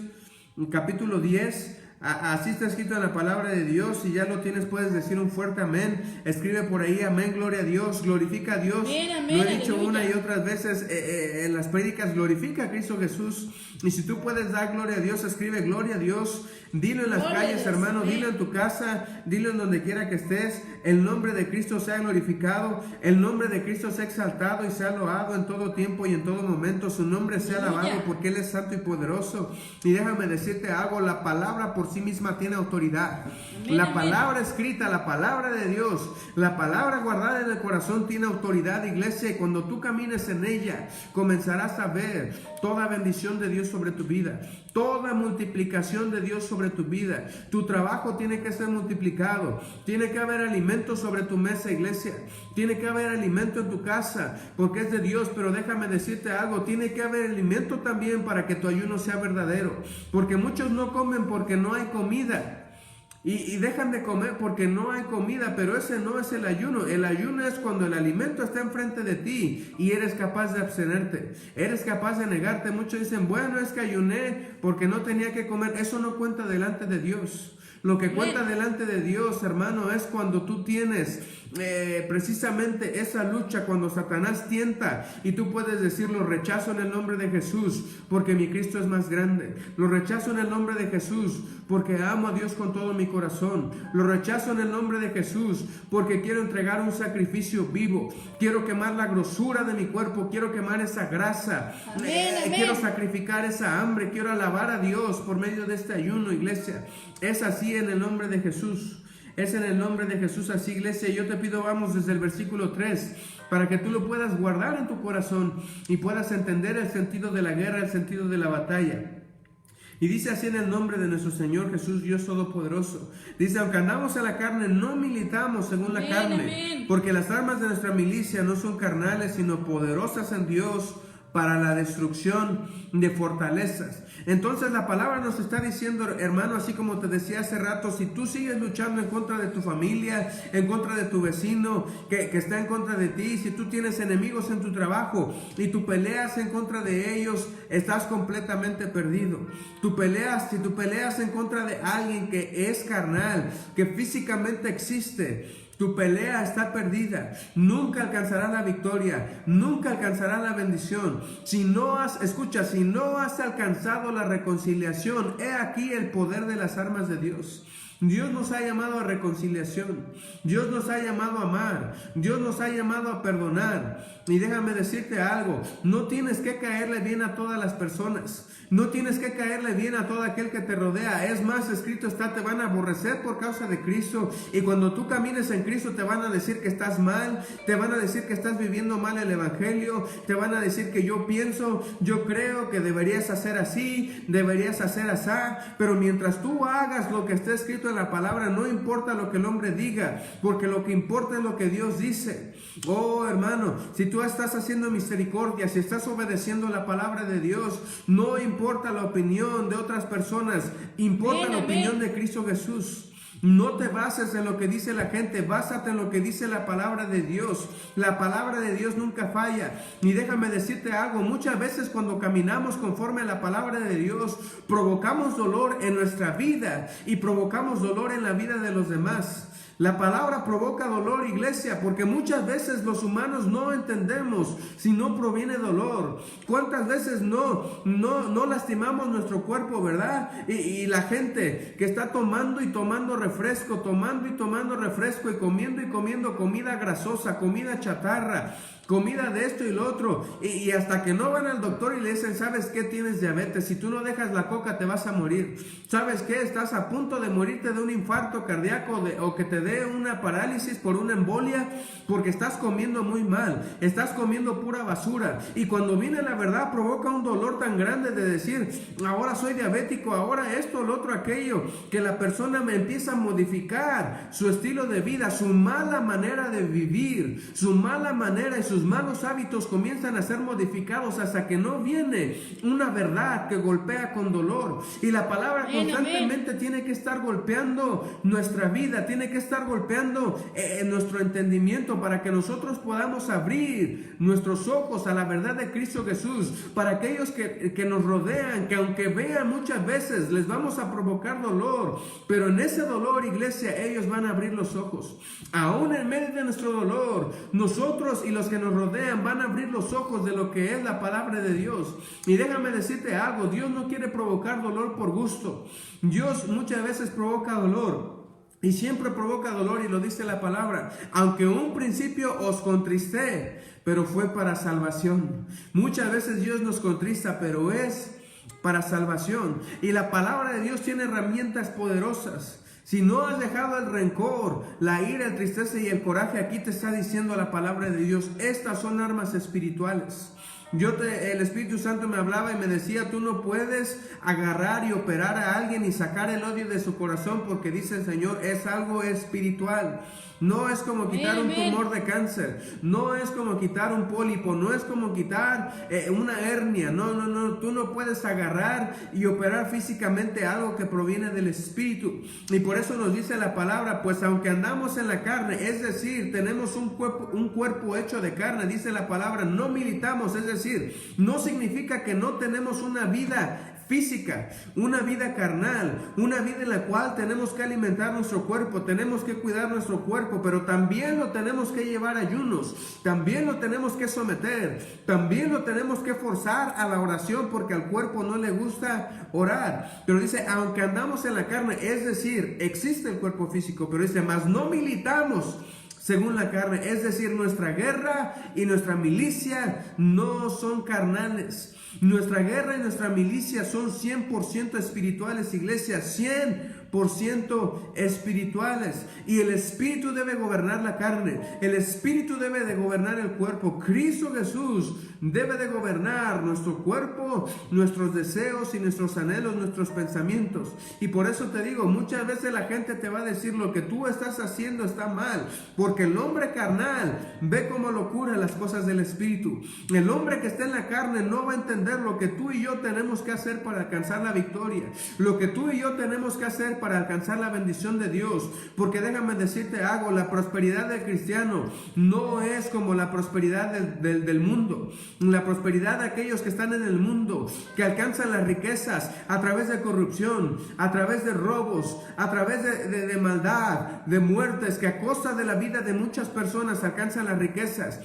S1: capítulo 10. Así está escrito en la palabra de Dios. Si ya lo tienes, puedes decir un fuerte amén. Escribe por ahí: amén, gloria a Dios, glorifica a Dios. Amén, lo he dicho una y otras veces en las prédicas: glorifica a Cristo Jesús. Y si tú puedes dar gloria a Dios, escribe gloria a Dios. Dilo en las calles, hermano, dilo en tu casa, dilo en donde quiera que estés. El nombre de Cristo sea glorificado, el nombre de Cristo sea exaltado y sea loado en todo tiempo y en todo momento. Su nombre sea alabado, porque Él es santo y poderoso. Y déjame decirte algo: la palabra por sí misma tiene autoridad. La palabra escrita, la palabra de Dios, la palabra guardada en el corazón tiene autoridad, iglesia. Y cuando tú camines en ella, comenzarás a ver toda bendición de Dios sobre tu vida, toda multiplicación de Dios sobre tu vida. Tu trabajo tiene que ser multiplicado. Tiene que haber alimento sobre tu mesa, iglesia. Tiene que haber alimento en tu casa, porque es de Dios. Pero déjame decirte algo: tiene que haber alimento también para que tu ayuno sea verdadero. Porque muchos no comen porque no hay comida. Y dejan de comer porque no hay comida. Pero ese no es el ayuno. El ayuno es cuando el alimento está enfrente de ti y eres capaz de abstenerte, eres capaz de negarte. Muchos dicen: bueno, es que ayuné porque no tenía que comer. Eso no cuenta delante de Dios. Lo que cuenta delante de Dios, hermano, es cuando tú tienes precisamente esa lucha, cuando Satanás tienta y tú puedes decir: lo rechazo en el nombre de Jesús porque mi Cristo es más grande. Lo rechazo en el nombre de Jesús porque amo a Dios con todo mi corazón. Lo rechazo en el nombre de Jesús porque quiero entregar un sacrificio vivo. Quiero quemar la grosura de mi cuerpo, quiero quemar esa grasa. Amén. Quiero sacrificar esa hambre, quiero alabar a Dios por medio de este ayuno, iglesia. Es así en el nombre de Jesús. Es en el nombre de Jesús así, iglesia. Yo te pido, vamos desde el versículo 3, para que tú lo puedas guardar en tu corazón y puedas entender el sentido de la guerra, el sentido de la batalla. Y dice así en el nombre de nuestro Señor Jesús, Dios Todopoderoso. Dice: aunque andamos en la carne, no militamos según la carne, porque las armas de nuestra milicia no son carnales, sino poderosas en Dios para la destrucción de fortalezas. Entonces la palabra nos está diciendo, hermano, así como te decía hace rato: si tú sigues luchando en contra de tu familia, en contra de tu vecino que está en contra de ti, si tú tienes enemigos en tu trabajo y tú peleas en contra de ellos, estás completamente perdido. Si tú peleas en contra de alguien que es carnal, que físicamente existe, tu pelea está perdida. Nunca alcanzarás la victoria, nunca alcanzarás la bendición. Si no has alcanzado la reconciliación, he aquí el poder de las armas de Dios. Dios nos ha llamado a reconciliación. Dios nos ha llamado a amar. Dios nos ha llamado a perdonar. Y déjame decirte algo, no tienes que caerle bien a todas las personas. No tienes que caerle bien a todo aquel que te rodea. Es más, escrito está, te van a aborrecer por causa de Cristo. Y cuando tú camines en Cristo te van a decir que estás mal. Te van a decir que estás viviendo mal el evangelio. Te van a decir que yo pienso, yo creo que deberías hacer así, deberías hacer así. Pero mientras tú hagas lo que está escrito en la palabra, no importa lo que el hombre diga, porque lo que importa es lo que Dios dice. Oh hermano, si tú estás haciendo misericordia, si estás obedeciendo la palabra de Dios, no importa la opinión de otras personas, importa la opinión de Cristo Jesús. No te bases en lo que dice la gente, básate en lo que dice la palabra de Dios. La palabra de Dios nunca falla. Y déjame decirte algo, muchas veces cuando caminamos conforme a la palabra de Dios, provocamos dolor en nuestra vida y provocamos dolor en la vida de los demás. La palabra provoca dolor, iglesia, porque muchas veces los humanos no entendemos si no proviene dolor. ¿Cuántas veces no lastimamos nuestro cuerpo, verdad? Y la gente que está tomando y tomando refresco, y comiendo comida grasosa, comida chatarra, comida de esto y lo otro, y hasta que no van al doctor y le dicen, ¿sabes qué? Tienes diabetes, si tú no dejas la coca te vas a morir. ¿Sabes qué? Estás a punto de morirte de un infarto cardíaco o que te dé una parálisis por una embolia, porque estás comiendo muy mal, estás comiendo pura basura. Y cuando viene la verdad provoca un dolor tan grande de decir, ahora soy diabético, ahora esto, lo otro, aquello, que la persona me empieza a modificar su estilo de vida, su mala manera de vivir, su mala manera y sus malos hábitos comienzan a ser modificados hasta que no viene una verdad que golpea con dolor. Y la palabra constantemente tiene que estar golpeando nuestra vida, tiene que estar golpeando nuestro entendimiento para que nosotros podamos abrir nuestros ojos a la verdad de Cristo Jesús. Para aquellos que nos rodean, que aunque vean muchas veces les vamos a provocar dolor, pero en ese dolor, iglesia, ellos van a abrir los ojos. Aún en medio de nuestro dolor, nosotros y los que nos rodean van a abrir los ojos de lo que es la palabra de Dios. Y déjame decirte algo, Dios no quiere provocar dolor por gusto. Dios muchas veces provoca dolor. Y siempre provoca dolor, y lo dice la palabra. Aunque un principio os contristé, pero fue para salvación. Muchas veces Dios nos contrista, pero es para salvación. Y la palabra de Dios tiene herramientas poderosas. Si no has dejado el rencor, la ira, el tristeza y el coraje, aquí te está diciendo la palabra de Dios, estas son armas espirituales. El Espíritu Santo me hablaba y me decía, tú no puedes agarrar y operar a alguien y sacar el odio de su corazón, porque dice el Señor, es algo espiritual. No es como quitar un tumor de cáncer, no es como quitar un pólipo, no es como quitar una hernia. No, tú no puedes agarrar y operar físicamente algo que proviene del Espíritu. Y por eso nos dice la palabra, pues aunque andamos en la carne, es decir, tenemos un cuerpo hecho de carne, dice la palabra, no militamos, es decir, no significa que no tenemos una vida física, una vida carnal, una vida en la cual tenemos que alimentar nuestro cuerpo, tenemos que cuidar nuestro cuerpo, pero también lo tenemos que llevar a ayunos, también lo tenemos que someter, también lo tenemos que forzar a la oración, porque al cuerpo no le gusta orar. Pero dice, aunque andamos en la carne, es decir, existe el cuerpo físico, pero dice, mas no militamos según la carne, es decir, nuestra guerra y nuestra milicia no son carnales. Nuestra guerra y nuestra milicia son 100% espirituales, iglesia, 100% espirituales. Y el Espíritu debe gobernar la carne, el Espíritu debe de gobernar el cuerpo. Cristo Jesús debe de gobernar nuestro cuerpo, nuestros deseos y nuestros anhelos, nuestros pensamientos. Y por eso te digo, muchas veces la gente te va a decir, lo que tú estás haciendo está mal, porque el hombre carnal ve como locura las cosas del Espíritu. El hombre que está en la carne no va a entender lo que tú y yo tenemos que hacer para alcanzar la victoria, lo que tú y yo tenemos que hacer para alcanzar la bendición de Dios. Porque déjame decirte algo, la prosperidad del cristiano no es como la prosperidad del mundo. La prosperidad de aquellos que están en el mundo, que alcanzan las riquezas a través de corrupción, a través de robos, a través de maldad, de muertes, que a costa de la vida de muchas personas alcanzan las riquezas.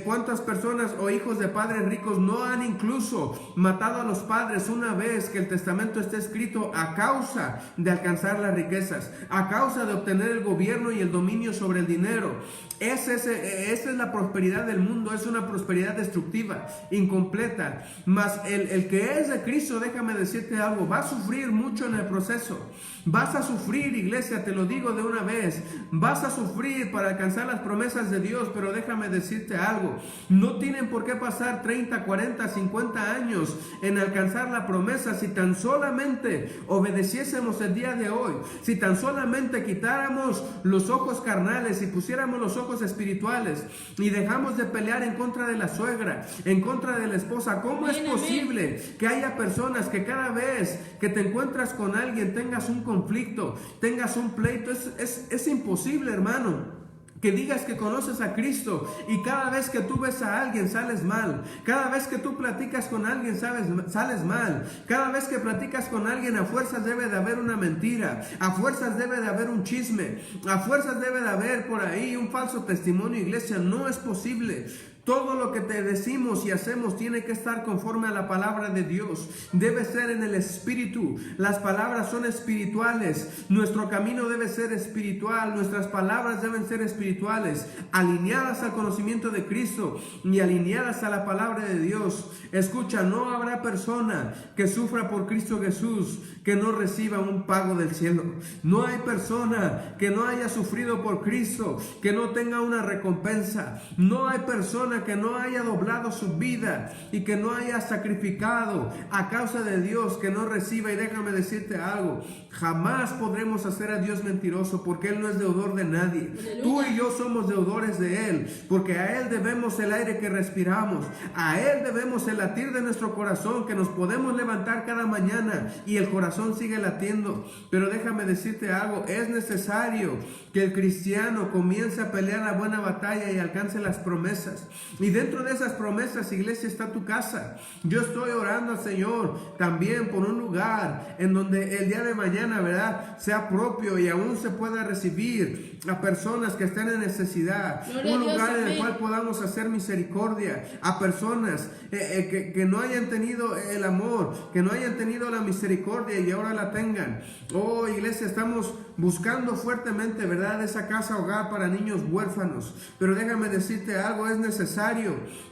S1: ¿Cuántas personas o hijos de padres ricos no han incluso matado a los padres una vez que el testamento esté escrito a causa de alcanzar alcanzar las riquezas, a causa de obtener el gobierno y el dominio sobre el dinero. Esa es la prosperidad del mundo, es una prosperidad destructiva, incompleta. Mas el que es de Cristo, déjame decirte algo, va a sufrir mucho en el proceso. Vas a sufrir, iglesia, te lo digo de una vez. Vas a sufrir para alcanzar las promesas de Dios, pero déjame decirte algo. No tienen por qué pasar 30, 40, 50 años en alcanzar la promesa si tan solamente obedeciésemos el día de hoy. Si tan solamente quitáramos los ojos carnales y pusiéramos los ojos espirituales y dejamos de pelear en contra de la suegra, en contra de la esposa. ¿Cómo es posible que haya personas que cada vez que te encuentras con alguien tengas un conflicto, tengas un pleito? Es imposible, hermano. Que digas que conoces a Cristo y cada vez que tú ves a alguien sales mal. Cada vez que tú platicas con alguien sales mal. Cada vez que platicas con alguien a fuerzas debe de haber una mentira. A fuerzas debe de haber un chisme. A fuerzas debe de haber por ahí un falso testimonio, iglesia. No es posible. Todo lo que te decimos y hacemos tiene que estar conforme a la palabra de Dios. Debe ser en el espíritu. Las palabras son espirituales. Nuestro camino debe ser espiritual. Nuestras palabras deben ser espirituales, alineadas al conocimiento de Cristo y alineadas a la palabra de Dios. Escucha, no habrá persona que sufra por Cristo Jesús que no reciba un pago del cielo. No hay persona que no haya sufrido por Cristo que no tenga una recompensa. No hay persona que no haya doblado su vida y que no haya sacrificado a causa de Dios que no reciba. Y déjame decirte algo, jamás podremos hacer a Dios mentiroso, porque Él no es deudor de nadie. Aleluya. Tú y yo somos deudores de Él, porque a Él debemos el aire que respiramos, a Él debemos el latir de nuestro corazón, que nos podemos levantar cada mañana y el corazón sigue latiendo. Pero déjame decirte algo, es necesario que el cristiano comience a pelear la buena batalla y alcance las promesas. Y dentro de esas promesas, iglesia, está tu casa. Yo estoy orando al Señor también por un lugar en donde el día de mañana, ¿verdad?, sea propio y aún se pueda recibir a personas que estén en necesidad. Gloria un lugar Dios, en el cual podamos hacer misericordia a personas que no hayan tenido el amor, que no hayan tenido la misericordia y ahora la tengan. Oh, iglesia, estamos buscando fuertemente, ¿verdad?, esa casa hogar para niños huérfanos. Pero déjame decirte algo, es necesario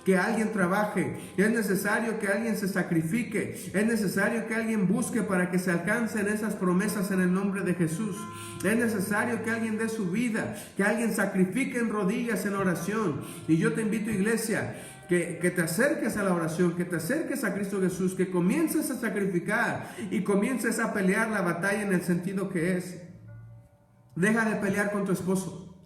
S1: que alguien trabaje, es necesario que alguien se sacrifique, es necesario que alguien busque para que se alcancen esas promesas en el nombre de Jesús. Es necesario que alguien dé su vida, que alguien sacrifique en rodillas en oración. Y yo te invito, iglesia, que te acerques a la oración, que te acerques a Cristo Jesús, que comiences a sacrificar y comiences a pelear la batalla en el sentido que es. Deja de pelear con tu esposo,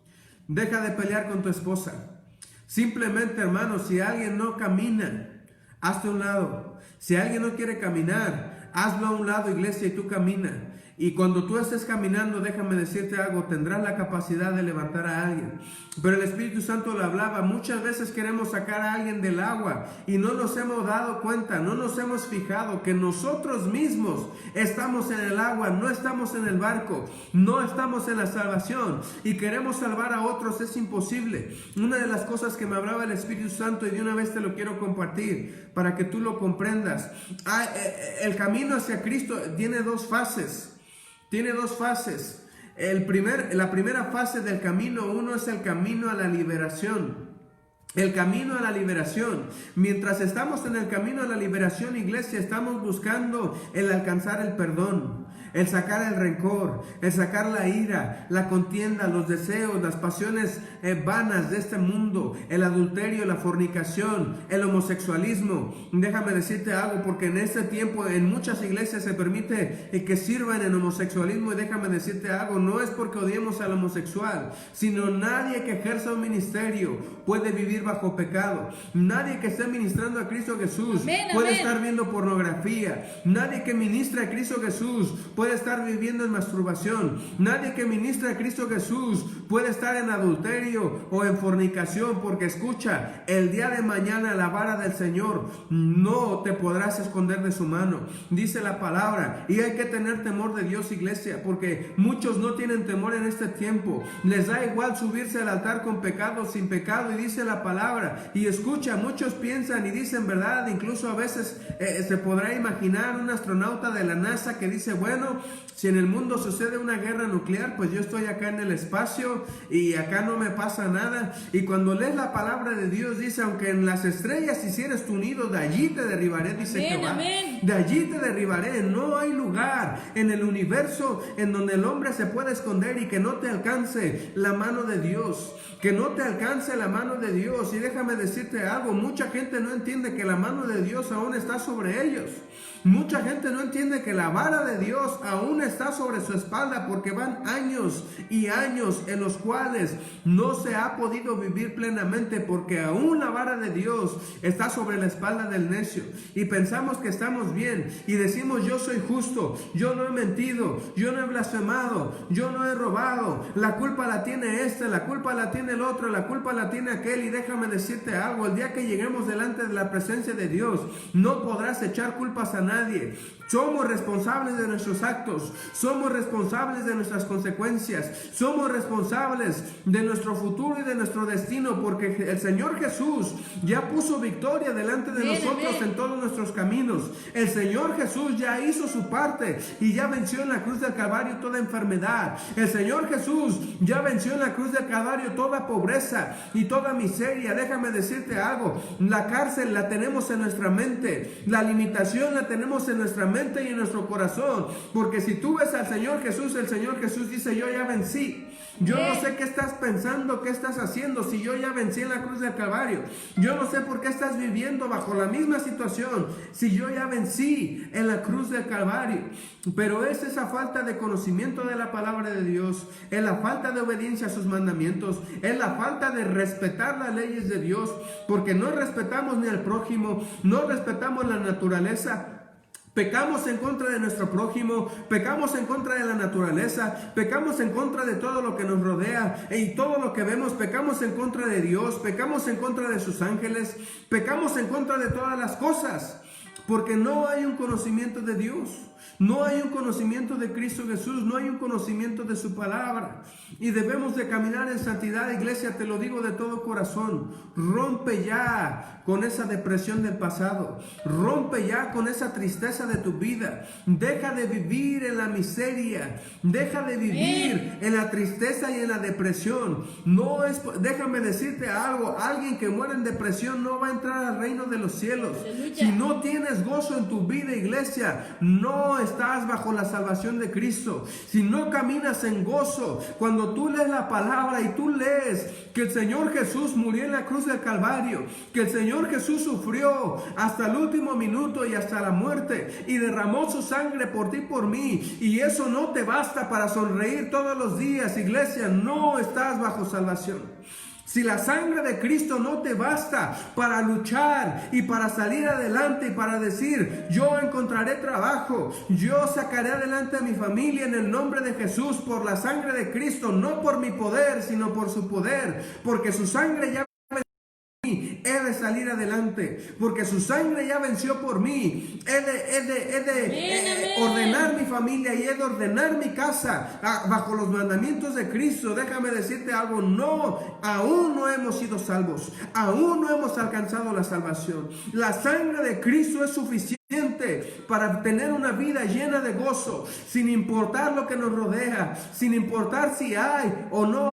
S1: deja de pelear con tu esposa. Simplemente, hermano, si alguien no camina, hazte a un lado. Si alguien no quiere caminar, hazlo a un lado, iglesia, y tú camina. Y cuando tú estés caminando, déjame decirte algo, tendrás la capacidad de levantar a alguien. Pero el Espíritu Santo lo hablaba, muchas veces queremos sacar a alguien del agua y no nos hemos dado cuenta, no nos hemos fijado que nosotros mismos estamos en el agua, no estamos en el barco, no estamos en la salvación y queremos salvar a otros. Es imposible. Una de las cosas que me hablaba el Espíritu Santo, y de una vez te lo quiero compartir para que tú lo comprendas. El camino hacia Cristo tiene dos fases. Tiene dos fases. La primera fase del camino, uno es el camino a la liberación. El camino a la liberación. Mientras estamos en el camino a la liberación, iglesia, estamos buscando el alcanzar el perdón, el sacar el rencor, el sacar la ira, la contienda, los deseos, las pasiones vanas de este mundo, el adulterio, la fornicación, el homosexualismo. Déjame decirte algo, porque en este tiempo en muchas iglesias se permite que sirvan en homosexualismo, y déjame decirte algo, no es porque odiemos al homosexual, sino nadie que ejerza un ministerio puede vivir bajo pecado. Nadie que esté ministrando a Cristo Jesús puede estar viendo pornografía. Nadie que ministre a Cristo Jesús puede estar viviendo en masturbación. Nadie que ministre a Cristo Jesús puede estar en adulterio o en fornicación, porque escucha, el día de mañana la vara del Señor no te podrás esconder de su mano, dice la palabra. Y hay que tener temor de Dios, iglesia, porque muchos no tienen temor en este tiempo. Les da igual subirse al altar con pecado, sin pecado, y dice la palabra. Y escucha, muchos piensan y dicen, verdad, incluso a veces se podrá imaginar un astronauta de la NASA que dice, bueno, bueno, si en el mundo sucede una guerra nuclear, pues yo estoy acá en el espacio y acá no me pasa nada. Y cuando lees la palabra de Dios, dice, aunque en las estrellas hicieres tu nido, de allí te derribaré, dice Jehová. De allí te derribaré. No hay lugar en el universo en donde el hombre se pueda esconder y que no te alcance la mano de Dios. Que no te alcance la mano de Dios. Y déjame decirte algo, mucha gente no entiende que la mano de Dios aún está sobre ellos. Mucha gente no entiende que la vara de Dios aún está sobre su espalda, porque van años y años en los cuales no se ha podido vivir plenamente, porque aún la vara de Dios está sobre la espalda del necio. Y pensamos que estamos bien y decimos, yo soy justo, yo no he mentido, yo no he blasfemado, yo no he robado, la culpa la tiene este, la culpa la tiene el otro, la culpa la tiene aquel. Y déjame decirte algo, el día que lleguemos delante de la presencia de Dios, no podrás echar culpas a nadie. Somos responsables de nuestros actos, somos responsables de nuestras consecuencias, somos responsables de nuestro futuro y de nuestro destino, porque el Señor Jesús ya puso victoria delante de nosotros en todos nuestros caminos. El Señor Jesús ya hizo su parte y ya venció en la cruz del Calvario toda enfermedad. El Señor Jesús ya venció en la cruz del Calvario toda pobreza y toda miseria. Déjame decirte algo, la cárcel la tenemos en nuestra mente, la limitación la tenemos en nuestra mente y en nuestro corazón, porque si tú ves al Señor Jesús, el Señor Jesús dice, yo ya vencí. Yo no sé qué estás pensando, qué estás haciendo, si yo ya vencí en la cruz del Calvario. Yo no sé por qué estás viviendo bajo la misma situación, si yo ya vencí en la cruz del Calvario. Pero es esa falta de conocimiento de la palabra de Dios, es la falta de obediencia a sus mandamientos, es la falta de respetar las leyes de Dios, porque no respetamos ni al prójimo, no respetamos la naturaleza. Pecamos en contra de nuestro prójimo, pecamos en contra de la naturaleza, pecamos en contra de todo lo que nos rodea y todo lo que vemos, pecamos en contra de Dios, pecamos en contra de sus ángeles, pecamos en contra de todas las cosas, porque no hay un conocimiento de Dios. No hay un conocimiento de Cristo Jesús, no hay un conocimiento de su palabra. Y debemos de caminar en santidad, iglesia, te lo digo de todo corazón. Rompe ya con esa depresión del pasado. Rompe ya con esa tristeza de tu vida. Deja de vivir en la miseria. Deja de vivir en la tristeza y en la depresión. No es, déjame decirte algo, alguien que muere en depresión no va a entrar al reino de los cielos. Aleluya. Si no tienes gozo en tu vida, iglesia, no estás bajo la salvación de Cristo. Si no caminas en gozo, cuando tú lees la palabra y tú lees que el Señor Jesús murió en la cruz del Calvario, que el Señor Jesús sufrió hasta el último minuto y hasta la muerte y derramó su sangre por ti y por mí, y eso no te basta para sonreír todos los días, iglesia, no estás bajo salvación. Si la sangre de Cristo no te basta para luchar y para salir adelante y para decir, yo encontraré trabajo, yo sacaré adelante a mi familia en el nombre de Jesús por la sangre de Cristo, no por mi poder, sino por su poder, porque su sangre ya he de salir adelante, porque su sangre ya venció por mí. He de ordenar mi familia y he de ordenar mi casa bajo los mandamientos de Cristo. Déjame decirte algo, no, aún no hemos sido salvos, aún no hemos alcanzado la salvación. La sangre de Cristo es suficiente para tener una vida llena de gozo, sin importar lo que nos rodea, sin importar si hay o no.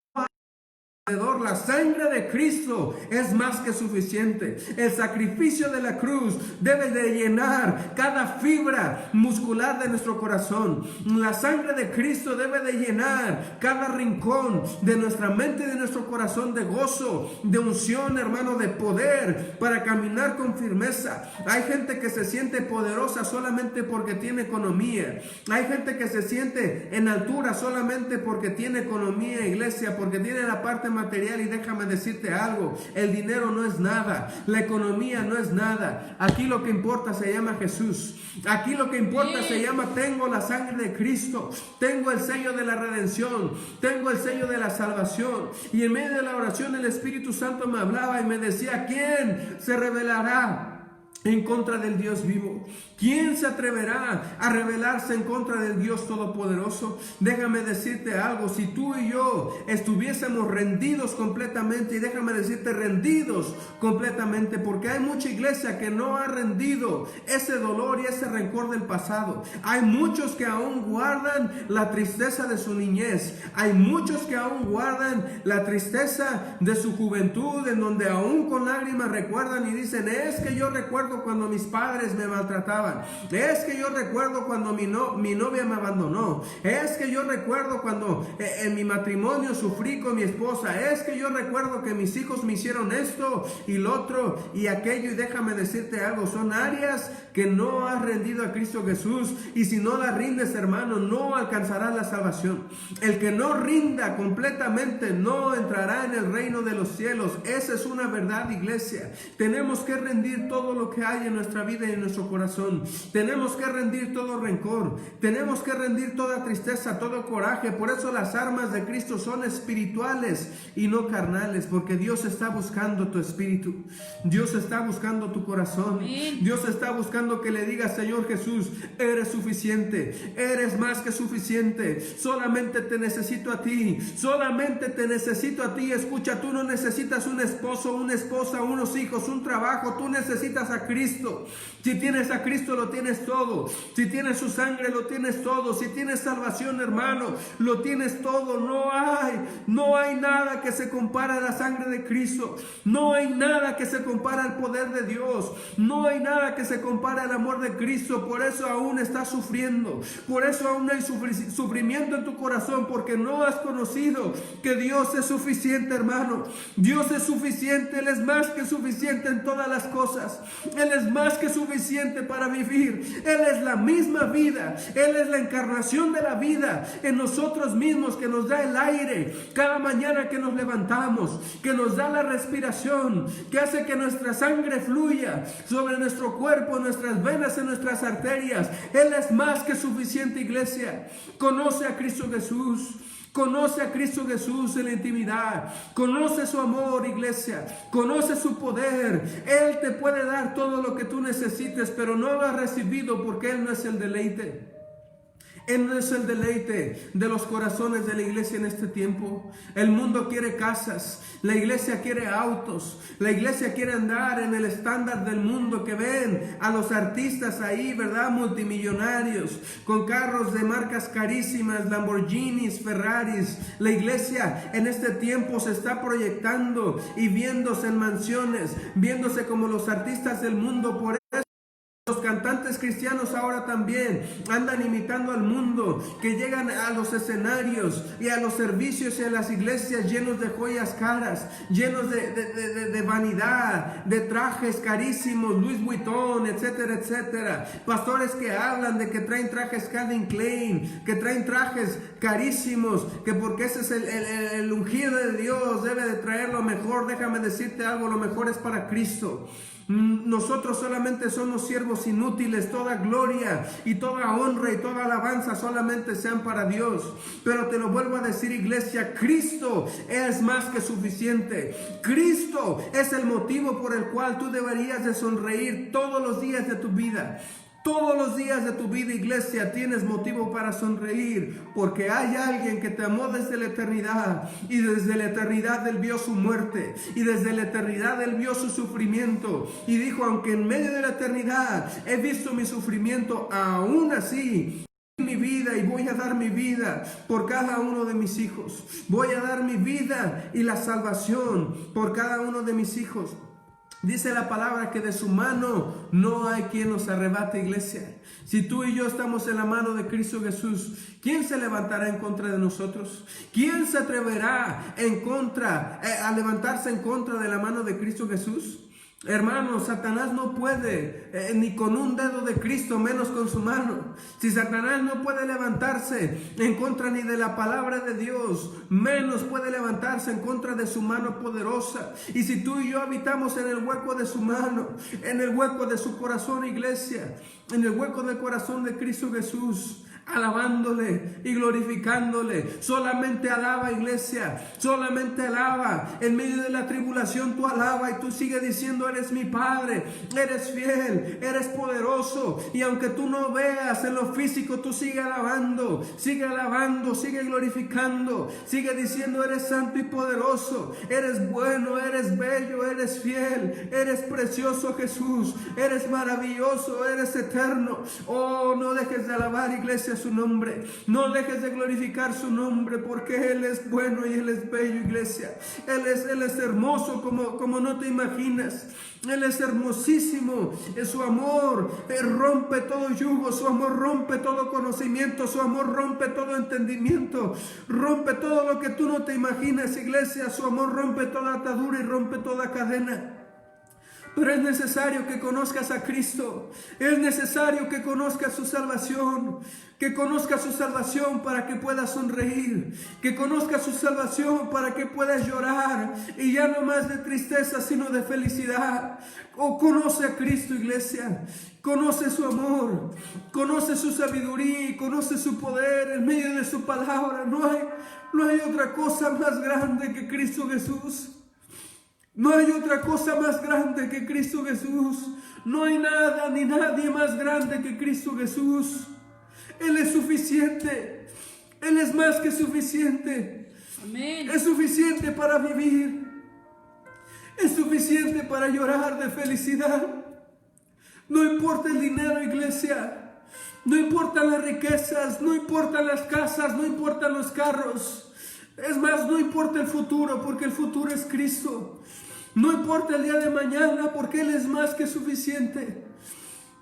S1: La sangre de Cristo es más que suficiente. El sacrificio de la cruz debe de llenar cada fibra muscular de nuestro corazón. La sangre de Cristo debe de llenar cada rincón de nuestra mente y de nuestro corazón de gozo, de unción, hermano, de poder para caminar con firmeza. Hay gente que se siente poderosa solamente porque tiene economía. Hay gente que se siente en altura solamente porque tiene economía, iglesia, porque tiene la parte material. Y déjame decirte algo, el dinero no es nada, la economía no es nada. Aquí lo que importa se llama Jesús. Aquí lo que importa se llama, tengo la sangre de Cristo, tengo el sello de la redención, tengo el sello de la salvación. Y en medio de la oración el Espíritu Santo me hablaba y me decía, ¿quién se rebelará en contra del Dios vivo? ¿Quién se atreverá a rebelarse en contra del Dios Todopoderoso? Déjame decirte algo, si tú y yo estuviésemos rendidos completamente, y déjame decirte rendidos completamente, porque hay mucha iglesia que no ha rendido ese dolor y ese rencor del pasado. Hay muchos que aún guardan la tristeza de su niñez. Hay muchos que aún guardan la tristeza de su juventud, en donde aún con lágrimas recuerdan y dicen, es que yo recuerdo cuando mis padres me maltrataban. Es que yo recuerdo cuando mi novia me abandonó. Es que yo recuerdo cuando en mi matrimonio sufrí con mi esposa. Es que yo recuerdo que mis hijos me hicieron esto y lo otro y aquello. Y déjame decirte algo, son áreas que no has rendido a Cristo Jesús. Y si no las rindes, hermano, no alcanzarás la salvación. El que no rinda completamente no entrará en el reino de los cielos. Esa es una verdad, iglesia. Tenemos que rendir todo lo que hay en nuestra vida y en nuestro corazón. Tenemos que rendir todo rencor. Tenemos que rendir toda tristeza, todo coraje. Por eso las armas de Cristo son espirituales y no carnales, porque Dios está buscando tu espíritu. Dios está buscando tu corazón. Dios está buscando que le digas, Señor Jesús, eres suficiente, eres más que suficiente. Solamente te necesito a ti. Solamente te necesito a ti. Escucha, tú no necesitas un esposo, una esposa, unos hijos, un trabajo. Tú necesitas a Cristo. Si tienes a Cristo, lo tienes todo. Si tienes su sangre, lo tienes todo. Si tienes salvación, hermano, lo tienes todo. No hay nada que se compara a la sangre de Cristo. No hay nada que se compara al poder de Dios. No hay nada que se compara al amor de Cristo. Por eso aún estás sufriendo. Por eso aún hay sufrimiento en tu corazón, porque no has conocido que Dios es suficiente, hermano. Dios es suficiente. Él es más que suficiente en todas las cosas. Él es más que suficiente para vivir. Él es la misma vida. Él es la encarnación de la vida en nosotros mismos, que nos da el aire cada mañana que nos levantamos, que nos da la respiración, que hace que nuestra sangre fluya sobre nuestro cuerpo, nuestras venas, en nuestras arterias. Él es más que suficiente, iglesia. Conoce a Cristo Jesús. Conoce a Cristo Jesús en la intimidad. Conoce su amor, iglesia. Conoce su poder. Él te puede dar todo lo que tú necesites, pero no lo has recibido porque Él no es el deleite. Él no es el deleite de los corazones de la iglesia en este tiempo. El mundo quiere casas, la iglesia quiere autos, la iglesia quiere andar en el estándar del mundo, que ven a los artistas ahí, ¿verdad? Multimillonarios, con carros de marcas carísimas, Lamborghinis, Ferraris. La iglesia en este tiempo se está proyectando y viéndose en mansiones, viéndose como los artistas del mundo. Por los cantantes cristianos ahora también andan imitando al mundo, que llegan a los escenarios y a los servicios y a las iglesias llenos de joyas caras, llenos de vanidad, de trajes carísimos, Louis Vuitton, etcétera, etcétera. Pastores que hablan de que traen trajes Calvin Klein, que traen trajes carísimos, que porque ese es el ungido de Dios, debe de traer lo mejor. Déjame decirte algo, lo mejor es para Cristo. Nosotros solamente somos siervos inútiles. Toda gloria y toda honra y toda alabanza solamente sean para Dios. Pero te lo vuelvo a decir, iglesia, Cristo es más que suficiente. Cristo es el motivo por el cual tú deberías de sonreír todos los días de tu vida. Todos los días de tu vida, iglesia, tienes motivo para sonreír, porque hay alguien que te amó desde la eternidad, y desde la eternidad Él vio su muerte, y desde la eternidad Él vio su sufrimiento, y dijo, aunque en medio de la eternidad he visto mi sufrimiento, aún así mi vida, y voy a dar mi vida por cada uno de mis hijos. Voy a dar mi vida y la salvación por cada uno de mis hijos. Dice la palabra que de su mano no hay quien nos arrebate, iglesia. Si tú y yo estamos en la mano de Cristo Jesús, ¿quién se levantará en contra de nosotros? ¿Quién se atreverá a levantarse en contra de la mano de Cristo Jesús? Hermano, Satanás no puede ni con un dedo de Cristo, menos con su mano. Si Satanás no puede levantarse en contra ni de la palabra de Dios, menos puede levantarse en contra de su mano poderosa. Y si tú y yo habitamos en el hueco de su mano, en el hueco de su corazón, iglesia, en el hueco del corazón de Cristo Jesús, alabándole y glorificándole. Solamente alaba, iglesia, solamente alaba. En medio de la tribulación tú alaba y tú sigues diciendo: eres mi Padre, eres fiel, eres poderoso. Y aunque tú no veas en lo físico, tú sigue alabando, sigue glorificando, sigue diciendo: eres santo y poderoso, eres bueno, eres bello, eres fiel, eres precioso, Jesús, eres maravilloso, eres eterno. Oh, no dejes de alabar, iglesia, su nombre. No dejes de glorificar su nombre, porque Él es bueno y Él es bello, iglesia. Él es hermoso como no te imaginas. Él es hermosísimo. Su amor rompe todo yugo. Su amor rompe todo conocimiento. Su amor rompe todo entendimiento. Rompe todo lo que tú no te imaginas, iglesia. Su amor rompe toda atadura y rompe toda cadena. Pero es necesario que conozcas a Cristo. Es necesario que conozcas su salvación. Que conozcas su salvación para que puedas sonreír. Que conozcas su salvación para que puedas llorar. Y ya no más de tristeza, sino de felicidad. Oh, conoce a Cristo, iglesia. Conoce su amor. Conoce su sabiduría. Conoce su poder en medio de su palabra. No hay otra cosa más grande que Cristo Jesús. No hay otra cosa más grande que Cristo Jesús. No hay nada ni nadie más grande que Cristo Jesús. Él es suficiente. Él es más que suficiente.
S2: Amén.
S1: Es suficiente para vivir. Es suficiente para llorar de felicidad. No importa el dinero, iglesia. No importan las riquezas. No importan las casas. No importan los carros. Es más, no importa el futuro, porque el futuro es Cristo. No importa el día de mañana, porque Él es más que suficiente.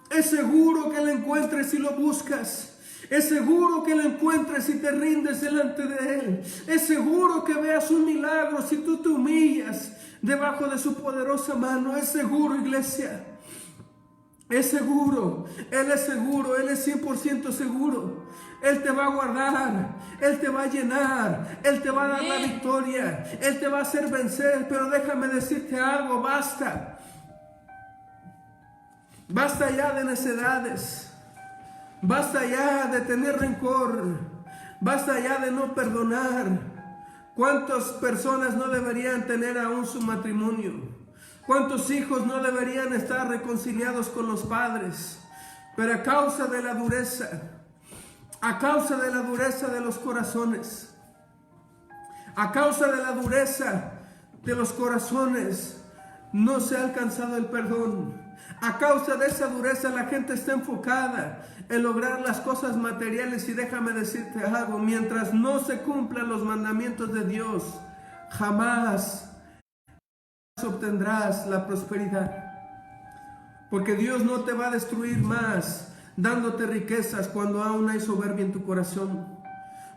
S1: Es seguro que lo encuentres si lo buscas. Es seguro que lo encuentres si te rindes delante de Él. Es seguro que veas un milagro si tú te humillas debajo de su poderosa mano. Es seguro, iglesia. Es seguro. Él es seguro. Él es 100% seguro. Él te va a guardar, Él te va a llenar, Él te va a dar la victoria, Él te va a hacer vencer. Pero déjame decirte algo: basta ya de necedades, basta ya de tener rencor, basta ya de no perdonar. ¿Cuántas personas no deberían tener aún su matrimonio? ¿Cuántos hijos no deberían estar reconciliados con los padres? Pero a causa de la dureza de los corazones, a causa de la dureza de los corazones, no se ha alcanzado el perdón. A causa de esa dureza, la gente está enfocada en lograr las cosas materiales. Y déjame decirte algo: mientras no se cumplan los mandamientos de Dios, jamás obtendrás la prosperidad. Porque Dios no te va a destruir más dándote riquezas cuando aún hay soberbia en tu corazón.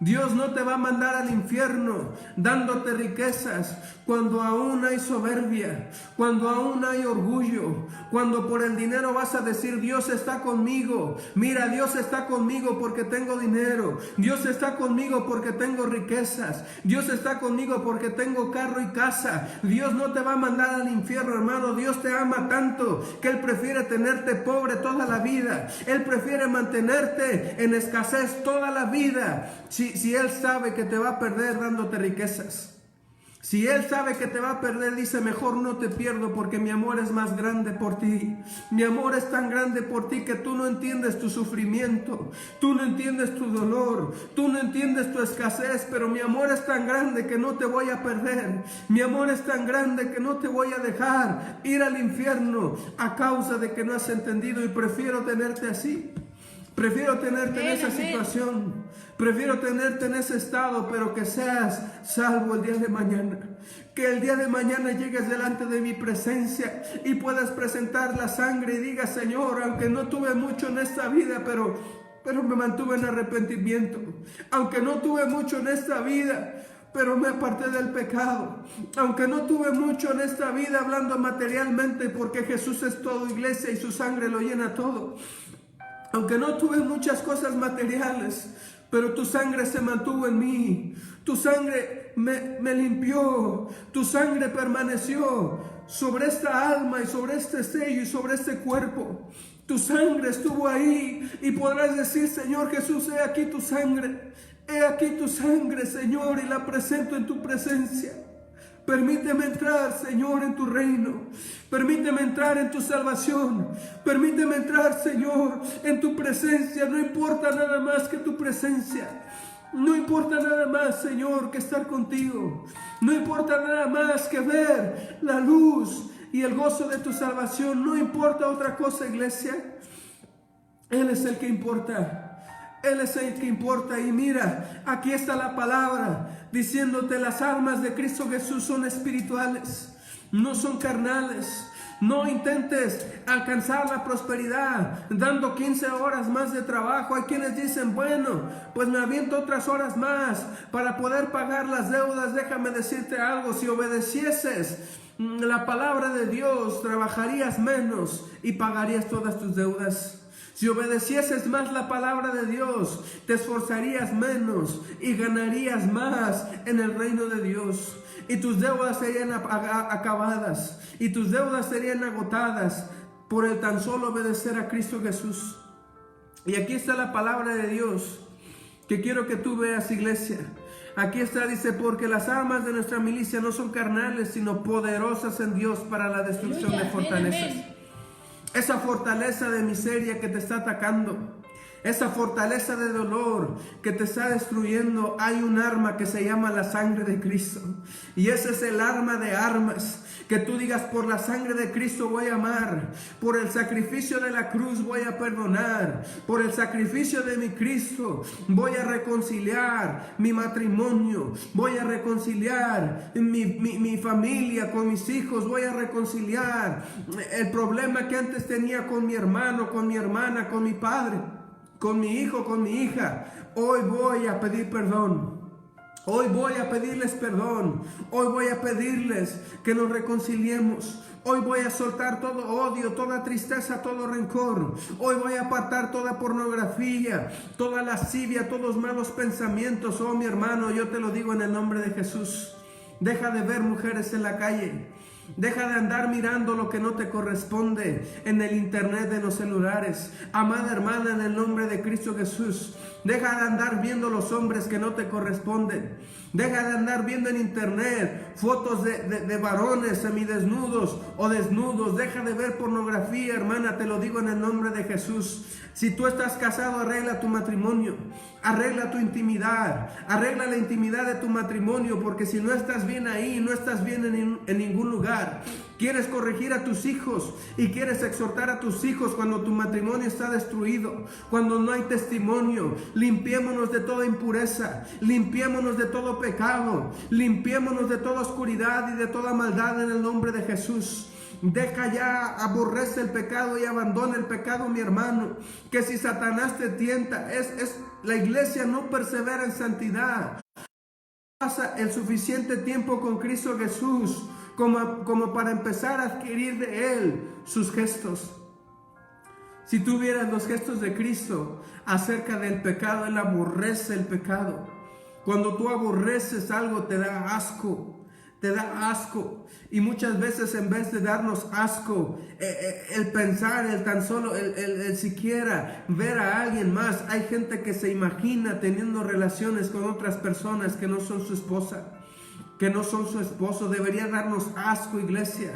S1: Dios no te va a mandar al infierno dándote riquezas cuando aún hay soberbia, cuando aún hay orgullo, cuando por el dinero vas a decir: Dios está conmigo. Mira, Dios está conmigo porque tengo dinero. Dios está conmigo porque tengo riquezas. Dios está conmigo porque tengo carro y casa. Dios no te va a mandar al infierno, hermano. Dios te ama tanto que Él prefiere tenerte pobre toda la vida. Él prefiere mantenerte en escasez toda la vida. Si Él sabe que te va a perder dándote riquezas, si Él sabe que te va a perder, dice: mejor no te pierdo, porque mi amor es más grande por ti. Mi amor es tan grande por ti que tú no entiendes tu sufrimiento, tú no entiendes tu dolor, tú no entiendes tu escasez, pero mi amor es tan grande que no te voy a perder. Mi amor es tan grande que no te voy a dejar ir al infierno a causa de que no has entendido. Y prefiero tenerte así. Prefiero tenerte en esa situación. Prefiero tenerte en ese estado, pero que seas salvo el día de mañana. Que el día de mañana llegues delante de mi presencia y puedas presentar la sangre y digas: Señor, aunque no tuve mucho en esta vida, pero me mantuve en arrepentimiento. Aunque no tuve mucho en esta vida, pero me aparté del pecado. Aunque no tuve mucho en esta vida hablando materialmente, porque Jesús es todo, iglesia, y su sangre lo llena todo. Aunque no tuve muchas cosas materiales, pero tu sangre se mantuvo en mí. Tu sangre me limpió. Tu sangre permaneció sobre esta alma y sobre este sello y sobre este cuerpo. Tu sangre estuvo ahí y podrás decir, Señor Jesús, he aquí tu sangre. He aquí tu sangre, Señor, y la presento en tu presencia. Permíteme entrar, Señor, en tu reino. Permíteme entrar en tu salvación. Permíteme entrar, Señor, en tu presencia. No importa nada más que tu presencia. No importa nada más, Señor, que estar contigo. No importa nada más que ver la luz y el gozo de tu salvación. No importa otra cosa, iglesia. Él es el que importa. Él es el que importa. Y mira, aquí está la palabra diciéndote: las armas de Cristo Jesús son espirituales, no son carnales. No intentes alcanzar la prosperidad dando 15 horas más de trabajo. Hay quienes dicen, bueno, pues me aviento otras horas más para poder pagar las deudas. Déjame decirte algo: si obedecieses la palabra de Dios, trabajarías menos y pagarías todas tus deudas. Si obedecieses más la palabra de Dios, te esforzarías menos y ganarías más en el reino de Dios. Y tus deudas serían acabadas, y tus deudas serían agotadas por el tan solo obedecer a Cristo Jesús. Y aquí está la palabra de Dios que quiero que tú veas, iglesia. Aquí está, dice: porque las armas de nuestra milicia no son carnales, sino poderosas en Dios para la destrucción de fortalezas. Esa fortaleza de miseria que te está atacando, esa fortaleza de dolor que te está destruyendo, hay un arma que se llama la sangre de Cristo. Y ese es el arma de armas. Que tú digas: por la sangre de Cristo voy a amar, por el sacrificio de la cruz voy a perdonar, por el sacrificio de mi Cristo voy a reconciliar mi matrimonio, voy a reconciliar mi familia con mis hijos, voy a reconciliar el problema que antes tenía con mi hermano, con mi hermana, con mi padre, con mi hijo, con mi hija. Hoy voy a pedir perdón. Hoy voy a pedirles perdón. Hoy voy a pedirles que nos reconciliemos. Hoy voy a soltar todo odio, toda tristeza, todo rencor. Hoy voy a apartar toda pornografía, toda lascivia, todos malos pensamientos. Oh, mi hermano, yo te lo digo en el nombre de Jesús. Deja de ver mujeres en la calle. Deja de andar mirando lo que no te corresponde en el internet de los celulares. Amada hermana, en el nombre de Cristo Jesús, deja de andar viendo los hombres que no te corresponden. Deja de andar viendo en internet fotos de varones semidesnudos o desnudos. Deja de ver pornografía, hermana, te lo digo en el nombre de Jesús. Si tú estás casado, arregla tu matrimonio, arregla tu intimidad, arregla la intimidad de tu matrimonio, porque si no estás bien ahí, no estás bien en ningún lugar. Quieres corregir a tus hijos y quieres exhortar a tus hijos cuando tu matrimonio está destruido, cuando no hay testimonio. Limpiémonos de toda impureza, limpiémonos de todo pecado, limpiémonos de toda oscuridad y de toda maldad en el nombre de Jesús. Deja ya, aborrece el pecado y abandona el pecado, mi hermano. Que si Satanás te tienta, la iglesia no persevera en santidad. Pasa el suficiente tiempo con Cristo Jesús como para empezar a adquirir de Él sus gestos. Si tú vieras los gestos de Cristo acerca del pecado, Él aborrece el pecado. Cuando tú aborreces algo, te da asco. Te da asco. Y muchas veces, en vez de darnos asco, el pensar, el tan solo, el siquiera ver a alguien más, hay gente que se imagina teniendo relaciones con otras personas que no son su esposa, que no son su esposo. Debería darnos asco, iglesia.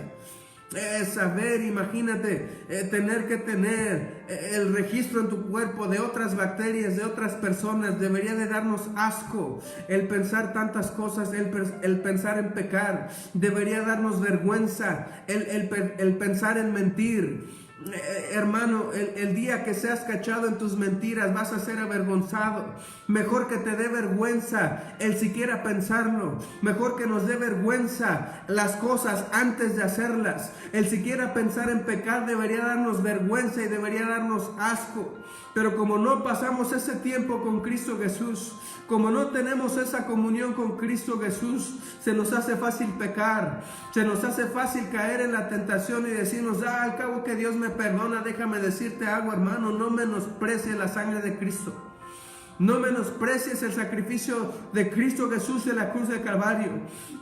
S1: Saber, imagínate, tener que tener el registro en tu cuerpo de otras bacterias, de otras personas. Debería de darnos asco el pensar tantas cosas, el pensar en pecar. Debería darnos vergüenza el pensar en mentir. Hermano, el día que seas cachado en tus mentiras, vas a ser avergonzado. Mejor que te dé vergüenza el siquiera pensarlo. Mejor que nos dé vergüenza las cosas antes de hacerlas. El siquiera pensar en pecar debería darnos vergüenza y debería darnos asco. Pero como no pasamos ese tiempo con Cristo Jesús, como no tenemos esa comunión con Cristo Jesús, se nos hace fácil pecar, se nos hace fácil caer en la tentación y decirnos: al cabo que Dios me perdona. Déjame decirte algo, hermano, no menosprecies la sangre de Cristo. No menosprecies el sacrificio de Cristo Jesús en la cruz del Calvario.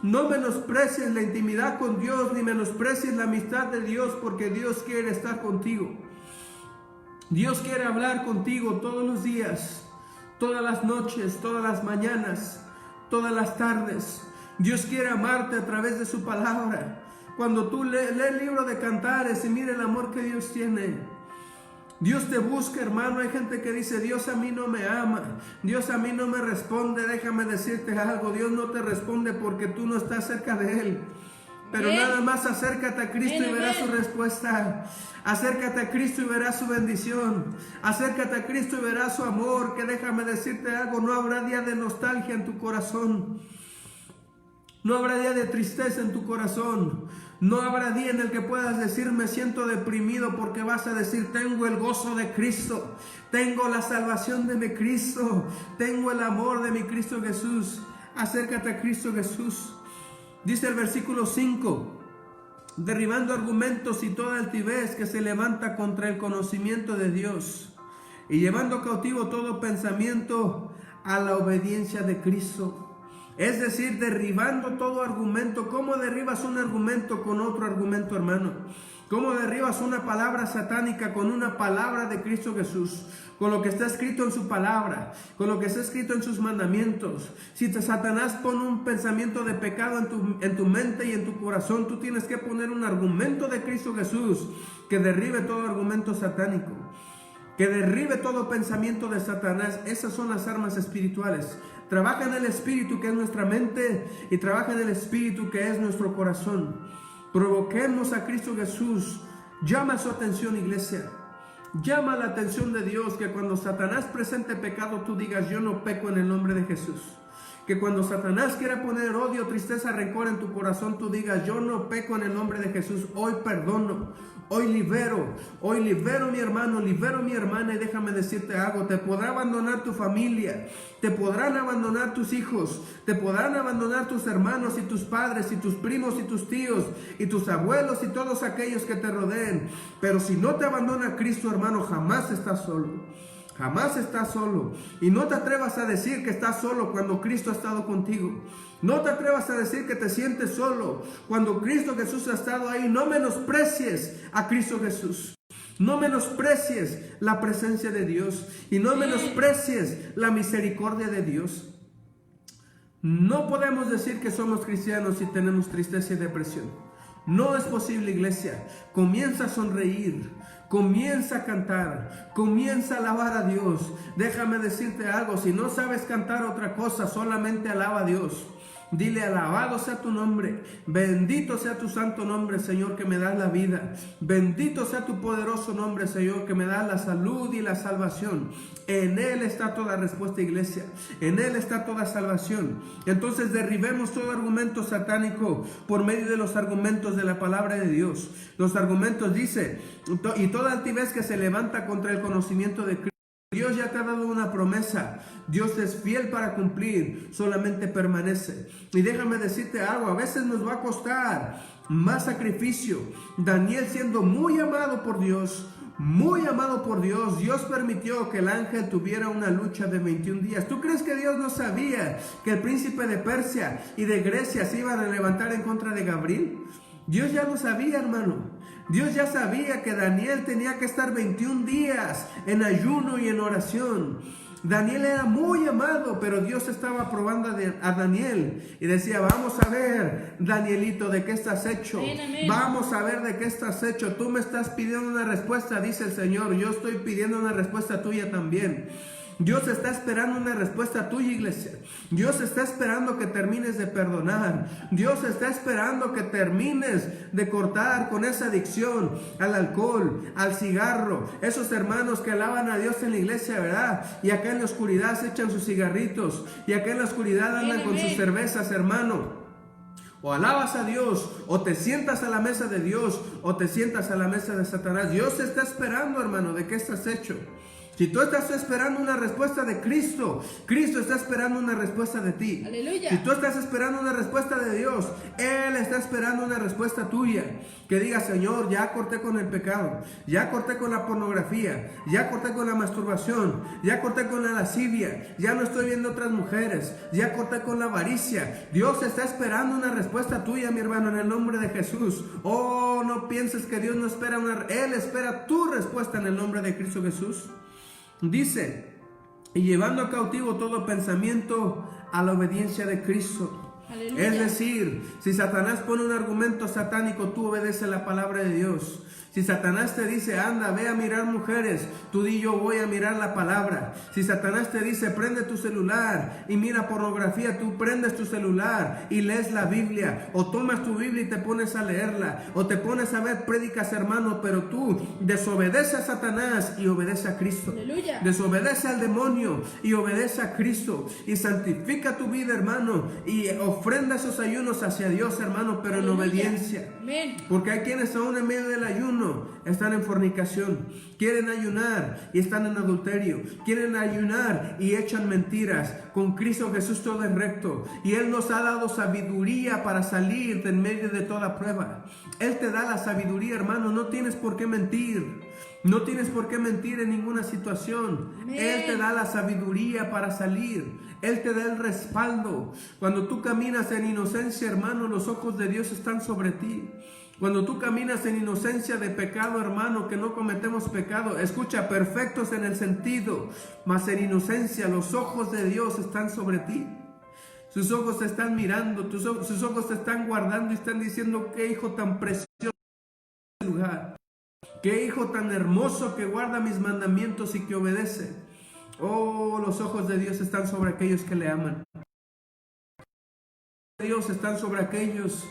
S1: No menosprecies la intimidad con Dios, ni menosprecies la amistad de Dios, porque Dios quiere estar contigo. Dios quiere hablar contigo todos los días, todas las noches, todas las mañanas, todas las tardes. Dios quiere amarte a través de su palabra. Cuando tú lees el libro de Cantares y mira el amor que Dios tiene. Dios te busca, hermano. Hay gente que dice, Dios a mí no me ama, Dios a mí no me responde. Déjame decirte algo, Dios no te responde porque tú no estás cerca de Él. Pero nada más acércate a Cristo y verás su respuesta. Acércate a Cristo y verás su bendición. Acércate a Cristo y verás su amor. Que déjame decirte algo, no habrá día de nostalgia en tu corazón. No habrá día de tristeza en tu corazón. No habrá día en el que puedas decir, me siento deprimido, porque vas a decir, tengo el gozo de Cristo, tengo la salvación de mi Cristo, tengo el amor de mi Cristo Jesús. Acércate a Cristo Jesús. Dice el versículo 5, derribando argumentos y toda altivez que se levanta contra el conocimiento de Dios, y llevando cautivo todo pensamiento a la obediencia de Cristo. Es decir, derribando todo argumento. ¿Cómo derribas un argumento con otro argumento, hermano? ¿Cómo derribas una palabra satánica con una palabra de Cristo Jesús? Con lo que está escrito en su palabra, con lo que está escrito en sus mandamientos. Si Satanás pone un pensamiento de pecado en tu mente y en tu corazón, tú tienes que poner un argumento de Cristo Jesús que derribe todo argumento satánico, que derribe todo pensamiento de Satanás. Esas son las armas espirituales. Trabaja en el espíritu, que es nuestra mente, y trabaja en el espíritu, que es nuestro corazón. Provoquemos a Cristo Jesús. Llama su atención, iglesia. Llama la atención de Dios, que cuando Satanás presente pecado, tú digas, yo no peco en el nombre de Jesús. Que cuando Satanás quiera poner odio, tristeza, rencor en tu corazón, tú digas, yo no peco en el nombre de Jesús. Hoy perdono. Hoy libero mi hermano, libero mi hermana. Y déjame decirte algo, te podrá abandonar tu familia, te podrán abandonar tus hijos, te podrán abandonar tus hermanos y tus padres y tus primos y tus tíos y tus abuelos y todos aquellos que te rodeen. Pero si no te abandona Cristo, hermano, jamás estás solo. Jamás estás solo. Y no te atrevas a decir que estás solo cuando Cristo ha estado contigo. No te atrevas a decir que te sientes solo cuando Cristo Jesús ha estado ahí. No menosprecies a Cristo Jesús. No menosprecies la presencia de Dios. Y no menosprecies la misericordia de Dios. No podemos decir que somos cristianos si tenemos tristeza y depresión. No es posible, iglesia. Comienza a sonreír. Comienza a cantar, comienza a alabar a Dios. Déjame decirte algo, si no sabes cantar otra cosa, solamente alaba a Dios. Dile, alabado sea tu nombre, bendito sea tu santo nombre, Señor, que me das la vida. Bendito sea tu poderoso nombre, Señor, que me das la salud y la salvación. En Él está toda respuesta, iglesia. En Él está toda salvación. Entonces derribemos todo argumento satánico por medio de los argumentos de la palabra de Dios. Los argumentos dice, y toda altivez que se levanta contra el conocimiento de Cristo. Dios ya te ha dado una promesa. Dios es fiel para cumplir. Solamente permanece. Y déjame decirte algo. A veces nos va a costar más sacrificio. Daniel, siendo muy amado por Dios, Dios permitió que el ángel tuviera una lucha de 21 días. ¿Tú crees que Dios no sabía que el príncipe de Persia y de Grecia se iban a levantar en contra de Gabriel? Dios ya lo sabía, hermano. Dios ya sabía que Daniel tenía que estar 21 días en ayuno y en oración. Daniel era muy amado, pero Dios estaba probando a Daniel y decía, vamos a ver, Danielito, ¿de qué estás hecho? Vamos a ver de qué estás hecho. Tú me estás pidiendo una respuesta, dice el Señor. Yo estoy pidiendo una respuesta tuya también. Dios está esperando una respuesta tuya, iglesia. Dios está esperando que termines de perdonar. Dios está esperando que termines de cortar con esa adicción al alcohol, al cigarro. Esos hermanos que alaban a Dios en la iglesia, ¿verdad? Y acá en la oscuridad se echan sus cigarritos. Y acá en la oscuridad andan con sus cervezas, hermano. O alabas a Dios, o te sientas a la mesa de Dios, o te sientas a la mesa de Satanás. Dios está esperando, hermano, ¿de qué estás hecho? Si tú estás esperando una respuesta de Cristo, Cristo está esperando una respuesta de ti.
S2: Aleluya.
S1: Si tú estás esperando una respuesta de Dios, Él está esperando una respuesta tuya. Que diga, Señor, ya corté con el pecado, ya corté con la pornografía, ya corté con la masturbación, ya corté con la lascivia, ya no estoy viendo otras mujeres, ya corté con la avaricia. Dios está esperando una respuesta tuya, mi hermano, en el nombre de Jesús. Oh, no pienses que Dios no espera Él espera tu respuesta en el nombre de Cristo Jesús. Dice, y llevando cautivo todo pensamiento a la obediencia de Cristo.
S2: Aleluya.
S1: Es decir, si Satanás pone un argumento satánico, tú obedeces la palabra de Dios. Si Satanás te dice, anda, ve a mirar mujeres, tú di, yo voy a mirar la palabra. Si Satanás te dice, prende tu celular y mira pornografía, tú prendes tu celular y lees la Biblia. O tomas tu Biblia y te pones a leerla. O te pones a ver prédicas, hermano, pero tú desobedece a Satanás y obedece a Cristo.
S2: Aleluya.
S1: Desobedece al demonio y obedece a Cristo. Y santifica tu vida, hermano, y ofrenda esos ayunos hacia Dios, hermano, pero en
S2: Aleluya.
S1: obediencia.
S2: Amén.
S1: Porque hay quienes aún en medio del ayuno están en fornicación, quieren ayunar y están en adulterio, quieren ayunar y echan mentiras. Con Cristo Jesús todo es recto, y Él nos ha dado sabiduría para salir de en medio de toda prueba. Él te da la sabiduría, hermano. No tienes por qué mentir, no tienes por qué mentir en ninguna situación.
S2: Amén.
S1: Él te da la sabiduría para salir, Él te da el respaldo. Cuando tú caminas en inocencia, hermano, los ojos de Dios están sobre ti. Cuando tú caminas en inocencia de pecado, hermano, que no cometemos pecado, escucha, perfectos en el sentido, mas en inocencia los ojos de Dios están sobre ti. Sus ojos te están mirando, sus ojos te están guardando y están diciendo, qué hijo tan precioso en este lugar, qué hijo tan hermoso que guarda mis mandamientos y que obedece. Oh, los ojos de Dios están sobre aquellos que le aman. Dios están sobre aquellos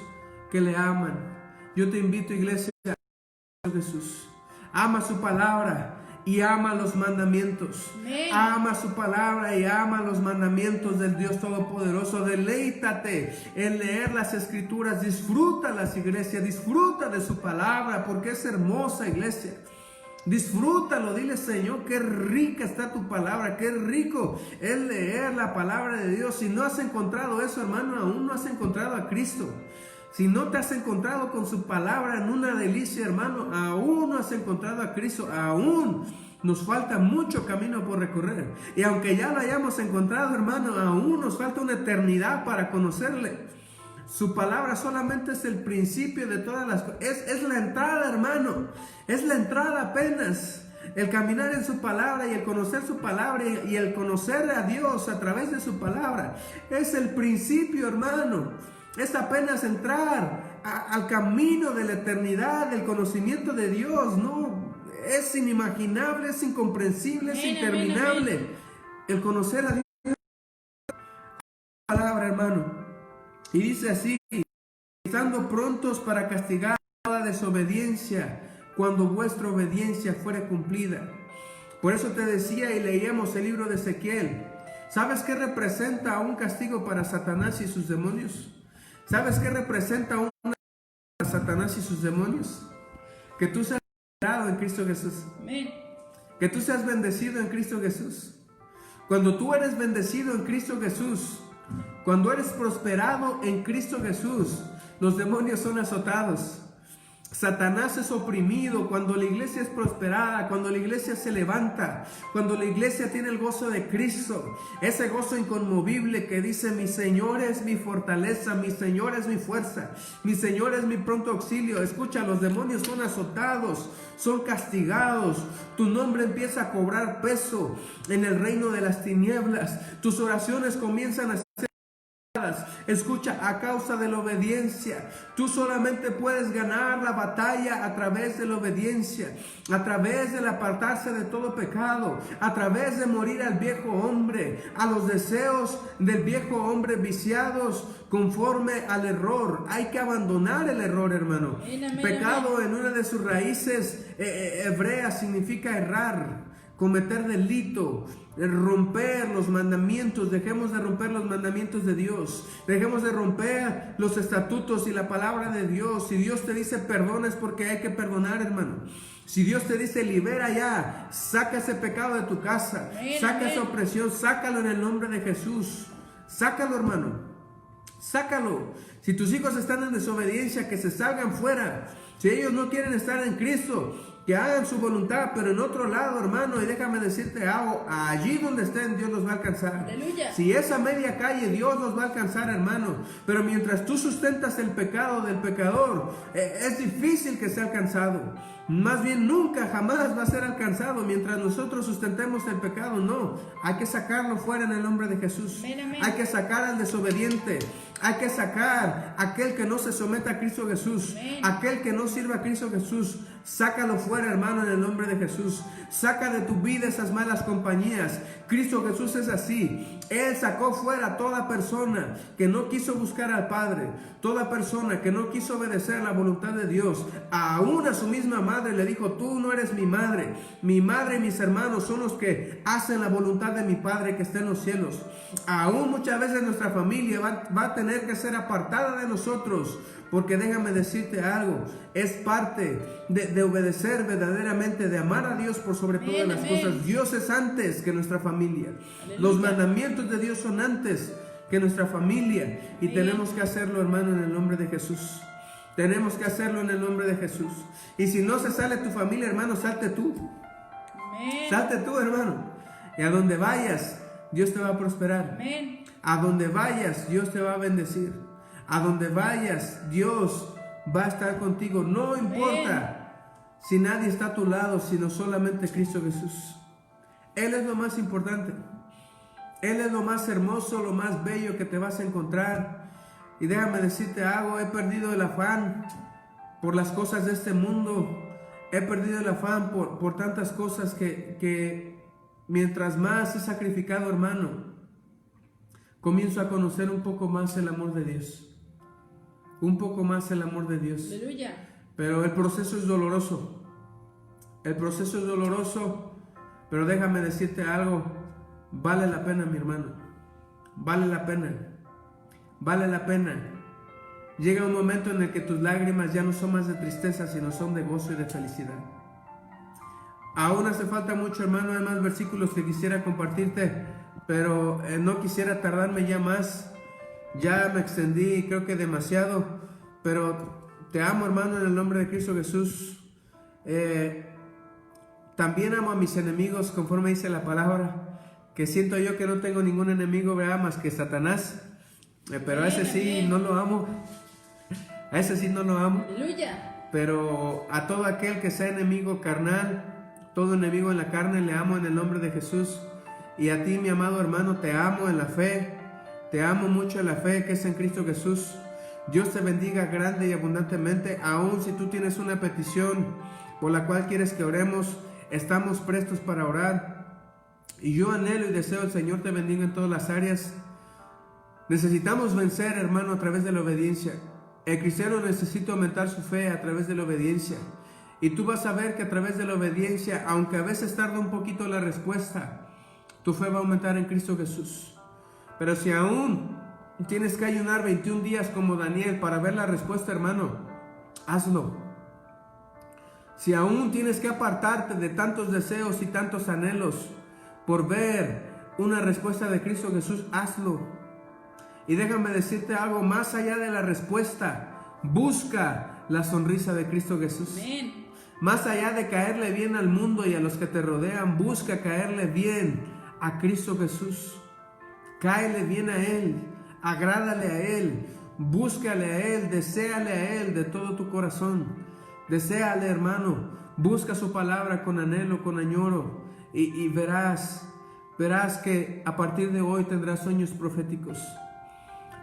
S1: que le aman. Yo te invito, iglesia, a Jesús. Ama su palabra y ama los mandamientos.
S2: Amén.
S1: Ama su palabra y ama los mandamientos del Dios Todopoderoso. Deleítate en leer las Escrituras. Disfruta las iglesias. Disfruta de su palabra porque es hermosa, iglesia. Disfrútalo, dile, Señor, qué rica está tu palabra, qué rico es leer la palabra de Dios. Si no has encontrado eso, hermano, aún no has encontrado a Cristo. Si no te has encontrado con su palabra en una delicia, hermano, aún no has encontrado a Cristo. Aún nos falta mucho camino por recorrer. Y aunque ya lo hayamos encontrado, hermano, aún nos falta una eternidad para conocerle. Su palabra solamente es el principio de todas las cosas. Es la entrada, hermano. Es la entrada apenas. El caminar en su palabra y el conocer su palabra y el conocer a Dios a través de su palabra. Es el principio, hermano. Es apenas entrar al camino de la eternidad, del conocimiento de Dios. No, es inimaginable, es incomprensible, es interminable. Amén. El conocer a Dios. La palabra, hermano. Y dice así, estando prontos para castigar toda desobediencia, cuando vuestra obediencia fuere cumplida. Por eso te decía y leíamos el libro de Ezequiel. ¿Sabes qué representa un castigo para Satanás y sus demonios? ¿Sabes qué representa un castigo para Satanás y sus demonios? Que tú seas prosperado en Cristo Jesús.
S2: Amén.
S1: Que tú seas bendecido en Cristo Jesús. Cuando tú eres bendecido en Cristo Jesús, cuando eres prosperado en Cristo Jesús, los demonios son azotados. Satanás es oprimido cuando la iglesia es prosperada, cuando la iglesia se levanta, cuando la iglesia tiene el gozo de Cristo, ese gozo inconmovible que dice, mi Señor es mi fortaleza, mi Señor es mi fuerza, mi Señor es mi pronto auxilio. Escucha, los demonios son azotados, son castigados, tu nombre empieza a cobrar peso en el reino de las tinieblas, tus oraciones comienzan a ser... Escucha, a causa de la obediencia. Tú solamente puedes ganar la batalla a través de la obediencia, a través del apartarse de todo pecado, a través de morir al viejo hombre, a los deseos del viejo hombre viciados conforme al error. Hay que abandonar el error, hermano. Pecado en una de sus raíces hebreas significa errar. cometer delito, romper los mandamientos. Dejemos de romper los mandamientos de Dios, dejemos de romper los estatutos y la palabra de Dios. Si Dios te dice perdona, es porque hay que perdonar, hermano. Si Dios te dice libera ya, saca ese pecado de tu casa, saca esa opresión, sácalo en el nombre de Jesús. Sácalo, hermano, sácalo. Si tus hijos están en desobediencia, que se salgan fuera. Si ellos no quieren estar en Cristo, que hagan su voluntad, pero en otro lado, hermano. Y déjame decirte algo, allí donde estén, Dios los va a alcanzar.
S2: Aleluya.
S1: Si esa media calle, Dios los va a alcanzar, hermano. Pero mientras tú sustentas el pecado del pecador, es difícil que sea alcanzado. Más bien nunca, jamás va a ser alcanzado mientras nosotros sustentemos el pecado. No, hay que sacarlo fuera en el nombre de Jesús.
S2: Amén, amén.
S1: Hay que sacar al desobediente. Hay que sacar a aquel que no se someta a Cristo Jesús.
S2: Amén.
S1: Aquel que no sirva a Cristo Jesús. Sácalo fuera, hermano, en el nombre de Jesús. Saca de tu vida esas malas compañías. Cristo Jesús es así. Él sacó fuera a toda persona que no quiso buscar al Padre. Toda persona que no quiso obedecer la voluntad de Dios. Aún a su misma madre le dijo, tú no eres mi madre. Mi madre y mis hermanos son los que hacen la voluntad de mi Padre que está en los cielos. Aún muchas veces nuestra familia va a tener que ser apartada de nosotros. Porque déjame decirte algo, es parte de obedecer verdaderamente, de amar a Dios por sobre todas las cosas. Dios es antes que nuestra familia.
S2: Aleluya.
S1: Los mandamientos de Dios son antes que nuestra familia. Y tenemos que hacerlo, hermano, en el nombre de Jesús. Tenemos que hacerlo en el nombre de Jesús. Y si no se sale tu familia, hermano, salte tú.
S2: Amén.
S1: Salte tú, hermano. Y a donde vayas, Dios te va a prosperar.
S2: Amén.
S1: A donde vayas, Dios te va a bendecir. A donde vayas, Dios va a estar contigo. No importa si nadie está a tu lado, sino solamente Cristo Jesús. Él es lo más importante. Él es lo más hermoso, lo más bello que te vas a encontrar. Y déjame decirte algo, he perdido el afán por las cosas de este mundo. He perdido el afán por tantas cosas que mientras más he sacrificado, hermano, comienzo a conocer un poco más el amor de Dios. Un poco más el amor de Dios.
S2: Aleluya.
S1: Pero el proceso es doloroso. El proceso es doloroso. Pero déjame decirte algo. Vale la pena, mi hermano. Vale la pena. Vale la pena. Llega un momento en el que tus lágrimas ya no son más de tristeza, sino son de gozo y de felicidad. Aún hace falta mucho, hermano. Hay más versículos que quisiera compartirte, pero no quisiera tardarme ya más. Ya me extendí, creo que demasiado, pero te amo, hermano, en el nombre de Cristo Jesús. También amo a mis enemigos, conforme dice la palabra, que siento yo que no tengo ningún enemigo, ¿verdad?, más que Satanás. Pero a ese sí no lo amo. A ese sí no lo amo.
S2: Aleluya.
S1: Pero a todo aquel que sea enemigo carnal, todo enemigo en la carne, le amo en el nombre de Jesús. Y a ti, mi amado hermano, te amo en la fe. Te amo mucho en la fe que es en Cristo Jesús. Dios te bendiga grande y abundantemente. Aún si tú tienes una petición por la cual quieres que oremos, estamos prestos para orar. Y yo anhelo y deseo el Señor te bendiga en todas las áreas. Necesitamos vencer, hermano, a través de la obediencia. El cristiano necesita aumentar su fe a través de la obediencia. Y tú vas a ver que a través de la obediencia, aunque a veces tarda un poquito la respuesta, tu fe va a aumentar en Cristo Jesús. Pero si aún tienes que ayunar 21 días como Daniel para ver la respuesta, hermano, hazlo. Si aún tienes que apartarte de tantos deseos y tantos anhelos por ver una respuesta de Cristo Jesús, hazlo. Y déjame decirte algo, más allá de la respuesta, busca la sonrisa de Cristo Jesús.
S2: Amén.
S1: Más allá de caerle bien al mundo y a los que te rodean, busca caerle bien a Cristo Jesús. Cáele bien a Él, agrádale a Él, búscale a Él, deséale a Él de todo tu corazón. Deséale, hermano, busca su palabra con anhelo, con añoro, y verás que a partir de hoy tendrás sueños proféticos.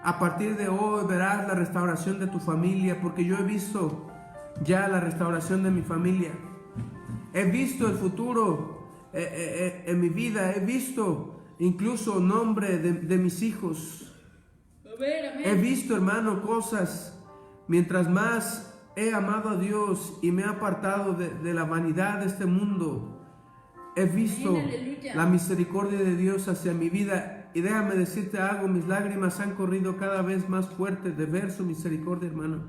S1: A partir de hoy verás la restauración de tu familia, porque yo he visto ya la restauración de mi familia. He visto el futuro en mi vida, he visto incluso nombre de mis hijos.
S2: Amén.
S1: He visto, hermano, cosas. Mientras más he amado a Dios y me he apartado de la vanidad de este mundo, he visto
S2: Amén, aleluya.
S1: la misericordia de Dios hacia mi vida. Y déjame decirte algo, mis lágrimas han corrido cada vez más fuerte de ver su misericordia, hermano.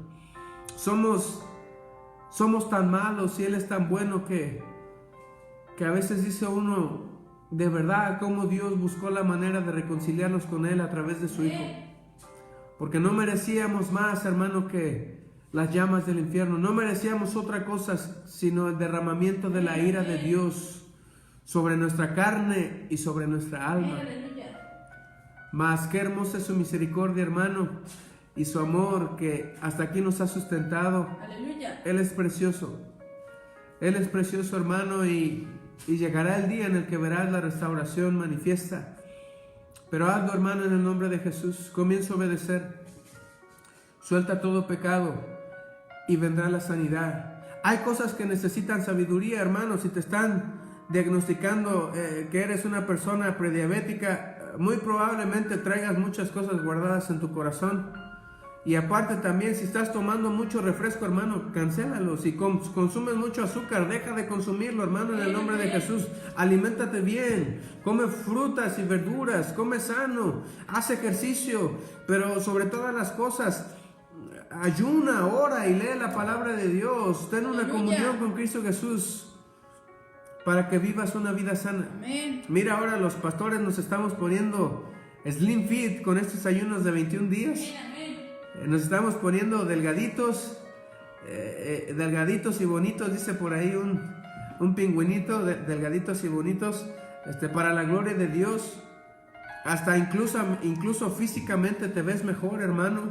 S1: Somos tan malos y Él es tan bueno que a veces dice uno, de verdad, cómo Dios buscó la manera de reconciliarnos con Él a través de su Hijo. Porque no merecíamos más, hermano, que las llamas del infierno. No merecíamos otra cosa sino el derramamiento de la ira de Dios sobre nuestra carne y sobre nuestra alma. Mas qué hermosa es su misericordia, hermano, y su amor que hasta aquí nos ha sustentado.
S2: Aleluya.
S1: Él es precioso. Él es precioso, hermano, y llegará el día en el que verás la restauración manifiesta. Pero hazlo, hermano, en el nombre de Jesús. Comienza a obedecer. Suelta todo pecado y vendrá la sanidad. Hay cosas que necesitan sabiduría, hermano. Si te están diagnosticando que eres una persona prediabética, muy probablemente traigas muchas cosas guardadas en tu corazón. Y aparte también, si estás tomando mucho refresco, hermano, cancélalo. Si consumes mucho azúcar, deja de consumirlo, hermano, en el nombre de Jesús. Aliméntate bien, come frutas y verduras, come sano, haz ejercicio, pero sobre todas las cosas, ayuna, ora y lee la palabra de Dios. Ten una comunión con Cristo Jesús para que vivas una vida sana.
S2: Amén.
S1: Mira, ahora los pastores nos estamos poniendo slim fit con estos ayunos de 21 días.
S2: Amén.
S1: Nos estamos poniendo delgaditos y bonitos, dice por ahí un pingüinito, delgaditos y bonitos, para la gloria de Dios. Hasta incluso físicamente te ves mejor, hermano.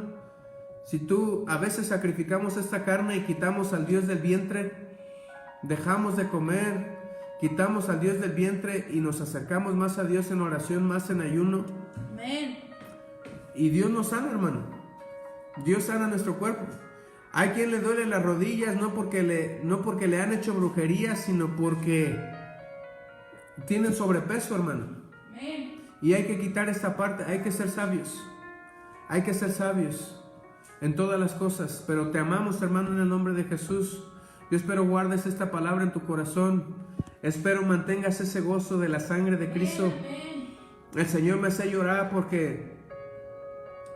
S1: Si tú a veces sacrificamos esta carne y quitamos al Dios del vientre, dejamos de comer, quitamos al Dios del vientre y nos acercamos más a Dios en oración, más en ayuno.
S2: Amén.
S1: Y Dios nos sana, hermano. Dios sana nuestro cuerpo. Hay quien le duele las rodillas no porque le han hecho brujería, sino porque tienen sobrepeso, hermano.
S2: Amén.
S1: Y hay que quitar esta parte. Hay que ser sabios. Hay que ser sabios en todas las cosas. Pero te amamos, hermano, en el nombre de Jesús. Yo espero guardes esta palabra en tu corazón. Espero mantengas ese gozo de la sangre de Cristo.
S2: Amén.
S1: El Señor me hace llorar porque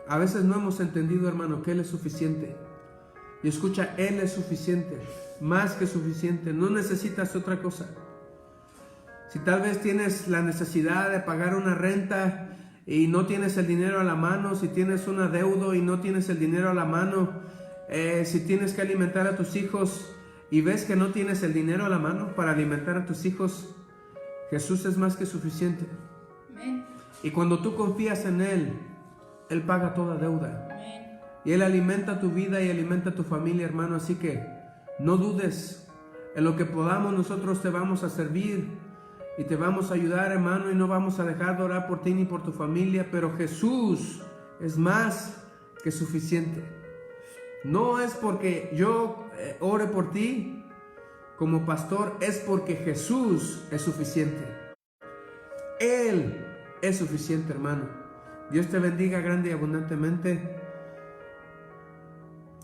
S1: a veces no hemos entendido, hermano, que Él es suficiente. Y escucha, Él es suficiente, más que suficiente. No necesitas otra cosa. Si tal vez tienes la necesidad de pagar una renta y no tienes el dinero a la mano, si tienes un adeudo y no tienes el dinero a la mano, si tienes que alimentar a tus hijos y ves que no tienes el dinero a la mano para alimentar a tus hijos, Jesús es más que suficiente.
S2: Amén.
S1: Y cuando tú confías en Él, Él paga toda deuda.
S2: Amén.
S1: Y Él alimenta tu vida y alimenta tu familia, hermano. Así que no dudes. En lo que podamos nosotros te vamos a servir y te vamos a ayudar, hermano. Y no vamos a dejar de orar por ti ni por tu familia. Pero Jesús es más que suficiente. No es porque yo ore por ti como pastor. Es porque Jesús es suficiente. Él es suficiente, hermano. Dios te bendiga grande y abundantemente.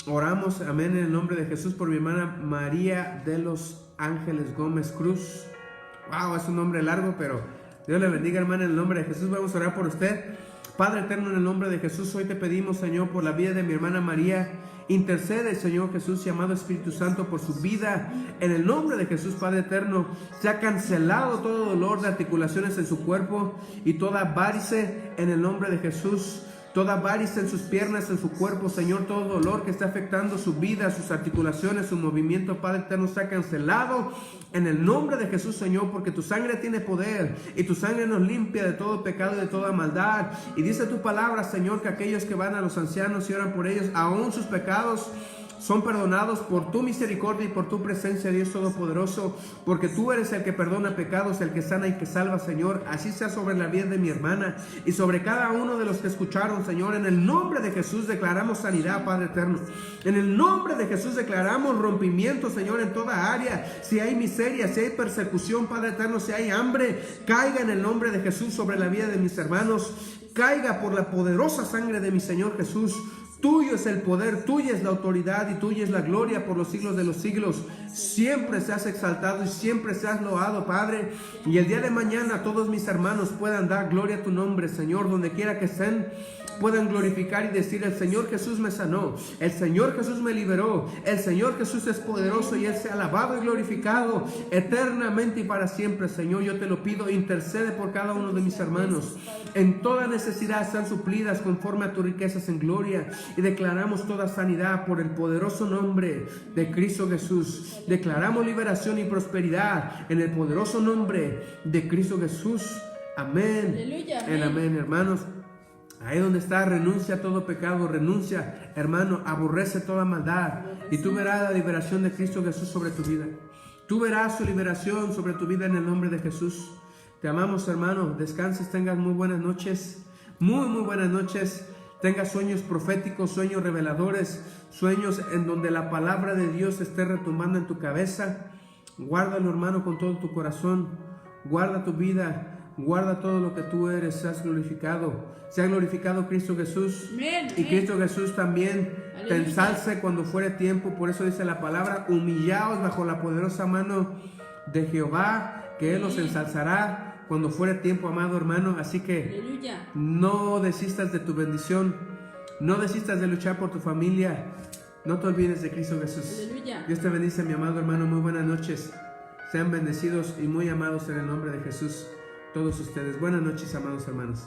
S1: Oramos, amén, en el nombre de Jesús por mi hermana María de los Ángeles Gómez Cruz. Wow, es un nombre largo, pero Dios le bendiga, hermana, en el nombre de Jesús. Vamos a orar por usted. Padre eterno, en el nombre de Jesús, hoy te pedimos, Señor, por la vida de mi hermana María. Intercede, Señor Jesús, y amado Espíritu Santo, por su vida. En el nombre de Jesús, Padre eterno, se ha cancelado todo dolor de articulaciones en su cuerpo y toda varice en el nombre de Jesús. Toda varice en sus piernas, en su cuerpo, Señor, todo dolor que está afectando su vida, sus articulaciones, su movimiento, Padre eterno, se ha cancelado en el nombre de Jesús, Señor, porque tu sangre tiene poder y tu sangre nos limpia de todo pecado y de toda maldad. Y dice tu palabra, Señor, que aquellos que van a los ancianos y oran por ellos, aún sus pecados son perdonados por tu misericordia y por tu presencia, Dios Todopoderoso, porque tú eres el que perdona pecados, el que sana y que salva, Señor. Así sea sobre la vida de mi hermana y sobre cada uno de los que escucharon, Señor. En el nombre de Jesús declaramos sanidad, Padre eterno. En el nombre de Jesús declaramos rompimiento, Señor, en toda área. Si hay miseria, si hay persecución, Padre eterno, si hay hambre, caiga en el nombre de Jesús sobre la vida de mis hermanos. Caiga por la poderosa sangre de mi Señor Jesús. Tuyo es el poder, tuya es la autoridad y tuya es la gloria por los siglos de los siglos. siempre seas exaltado y siempre seas loado, Padre. Y el día de mañana todos mis hermanos puedan dar gloria a tu nombre, Señor, donde quiera que estén, puedan glorificar y decir: el Señor Jesús me sanó, el Señor Jesús me liberó, el Señor Jesús es poderoso y Él sea alabado y glorificado eternamente y para siempre. Señor, yo te lo pido, intercede por cada uno de mis hermanos. En toda necesidad sean suplidas conforme a tus riquezas en gloria, y declaramos toda sanidad por el poderoso nombre de Cristo Jesús. Declaramos liberación y prosperidad en el poderoso nombre de Cristo Jesús. Amén.
S2: Aleluya,
S1: amén. Amén, hermanos. Ahí donde está, renuncia a todo pecado, renuncia, hermano, aborrece toda maldad, y tú verás la liberación de Cristo Jesús sobre tu vida. Tú verás su liberación sobre tu vida en el nombre de Jesús. Te amamos, hermano. Descanses, tengas muy buenas noches, muy buenas noches. Tengas sueños proféticos, sueños reveladores, sueños en donde la palabra de Dios esté retumbando en tu cabeza. Guárdalo, hermano, con todo tu corazón. Guarda tu vida. Guarda todo lo que tú eres, seas glorificado. Sea glorificado Cristo Jesús.
S2: Amén,
S1: Y
S2: amén.
S1: Cristo Jesús también te
S2: Aleluya.
S1: ensalce cuando fuere tiempo. Por eso dice la palabra: humillaos bajo la poderosa mano de Jehová, que Él os ensalzará cuando fuere tiempo, amado hermano. Así que
S2: Aleluya.
S1: no desistas de tu bendición. No desistas de luchar por tu familia. No te olvides de Cristo Jesús.
S2: Aleluya.
S1: Dios te bendice, mi amado hermano. Muy buenas noches. Sean bendecidos y muy amados en el nombre de Jesús todos ustedes. Buenas noches, amados hermanos.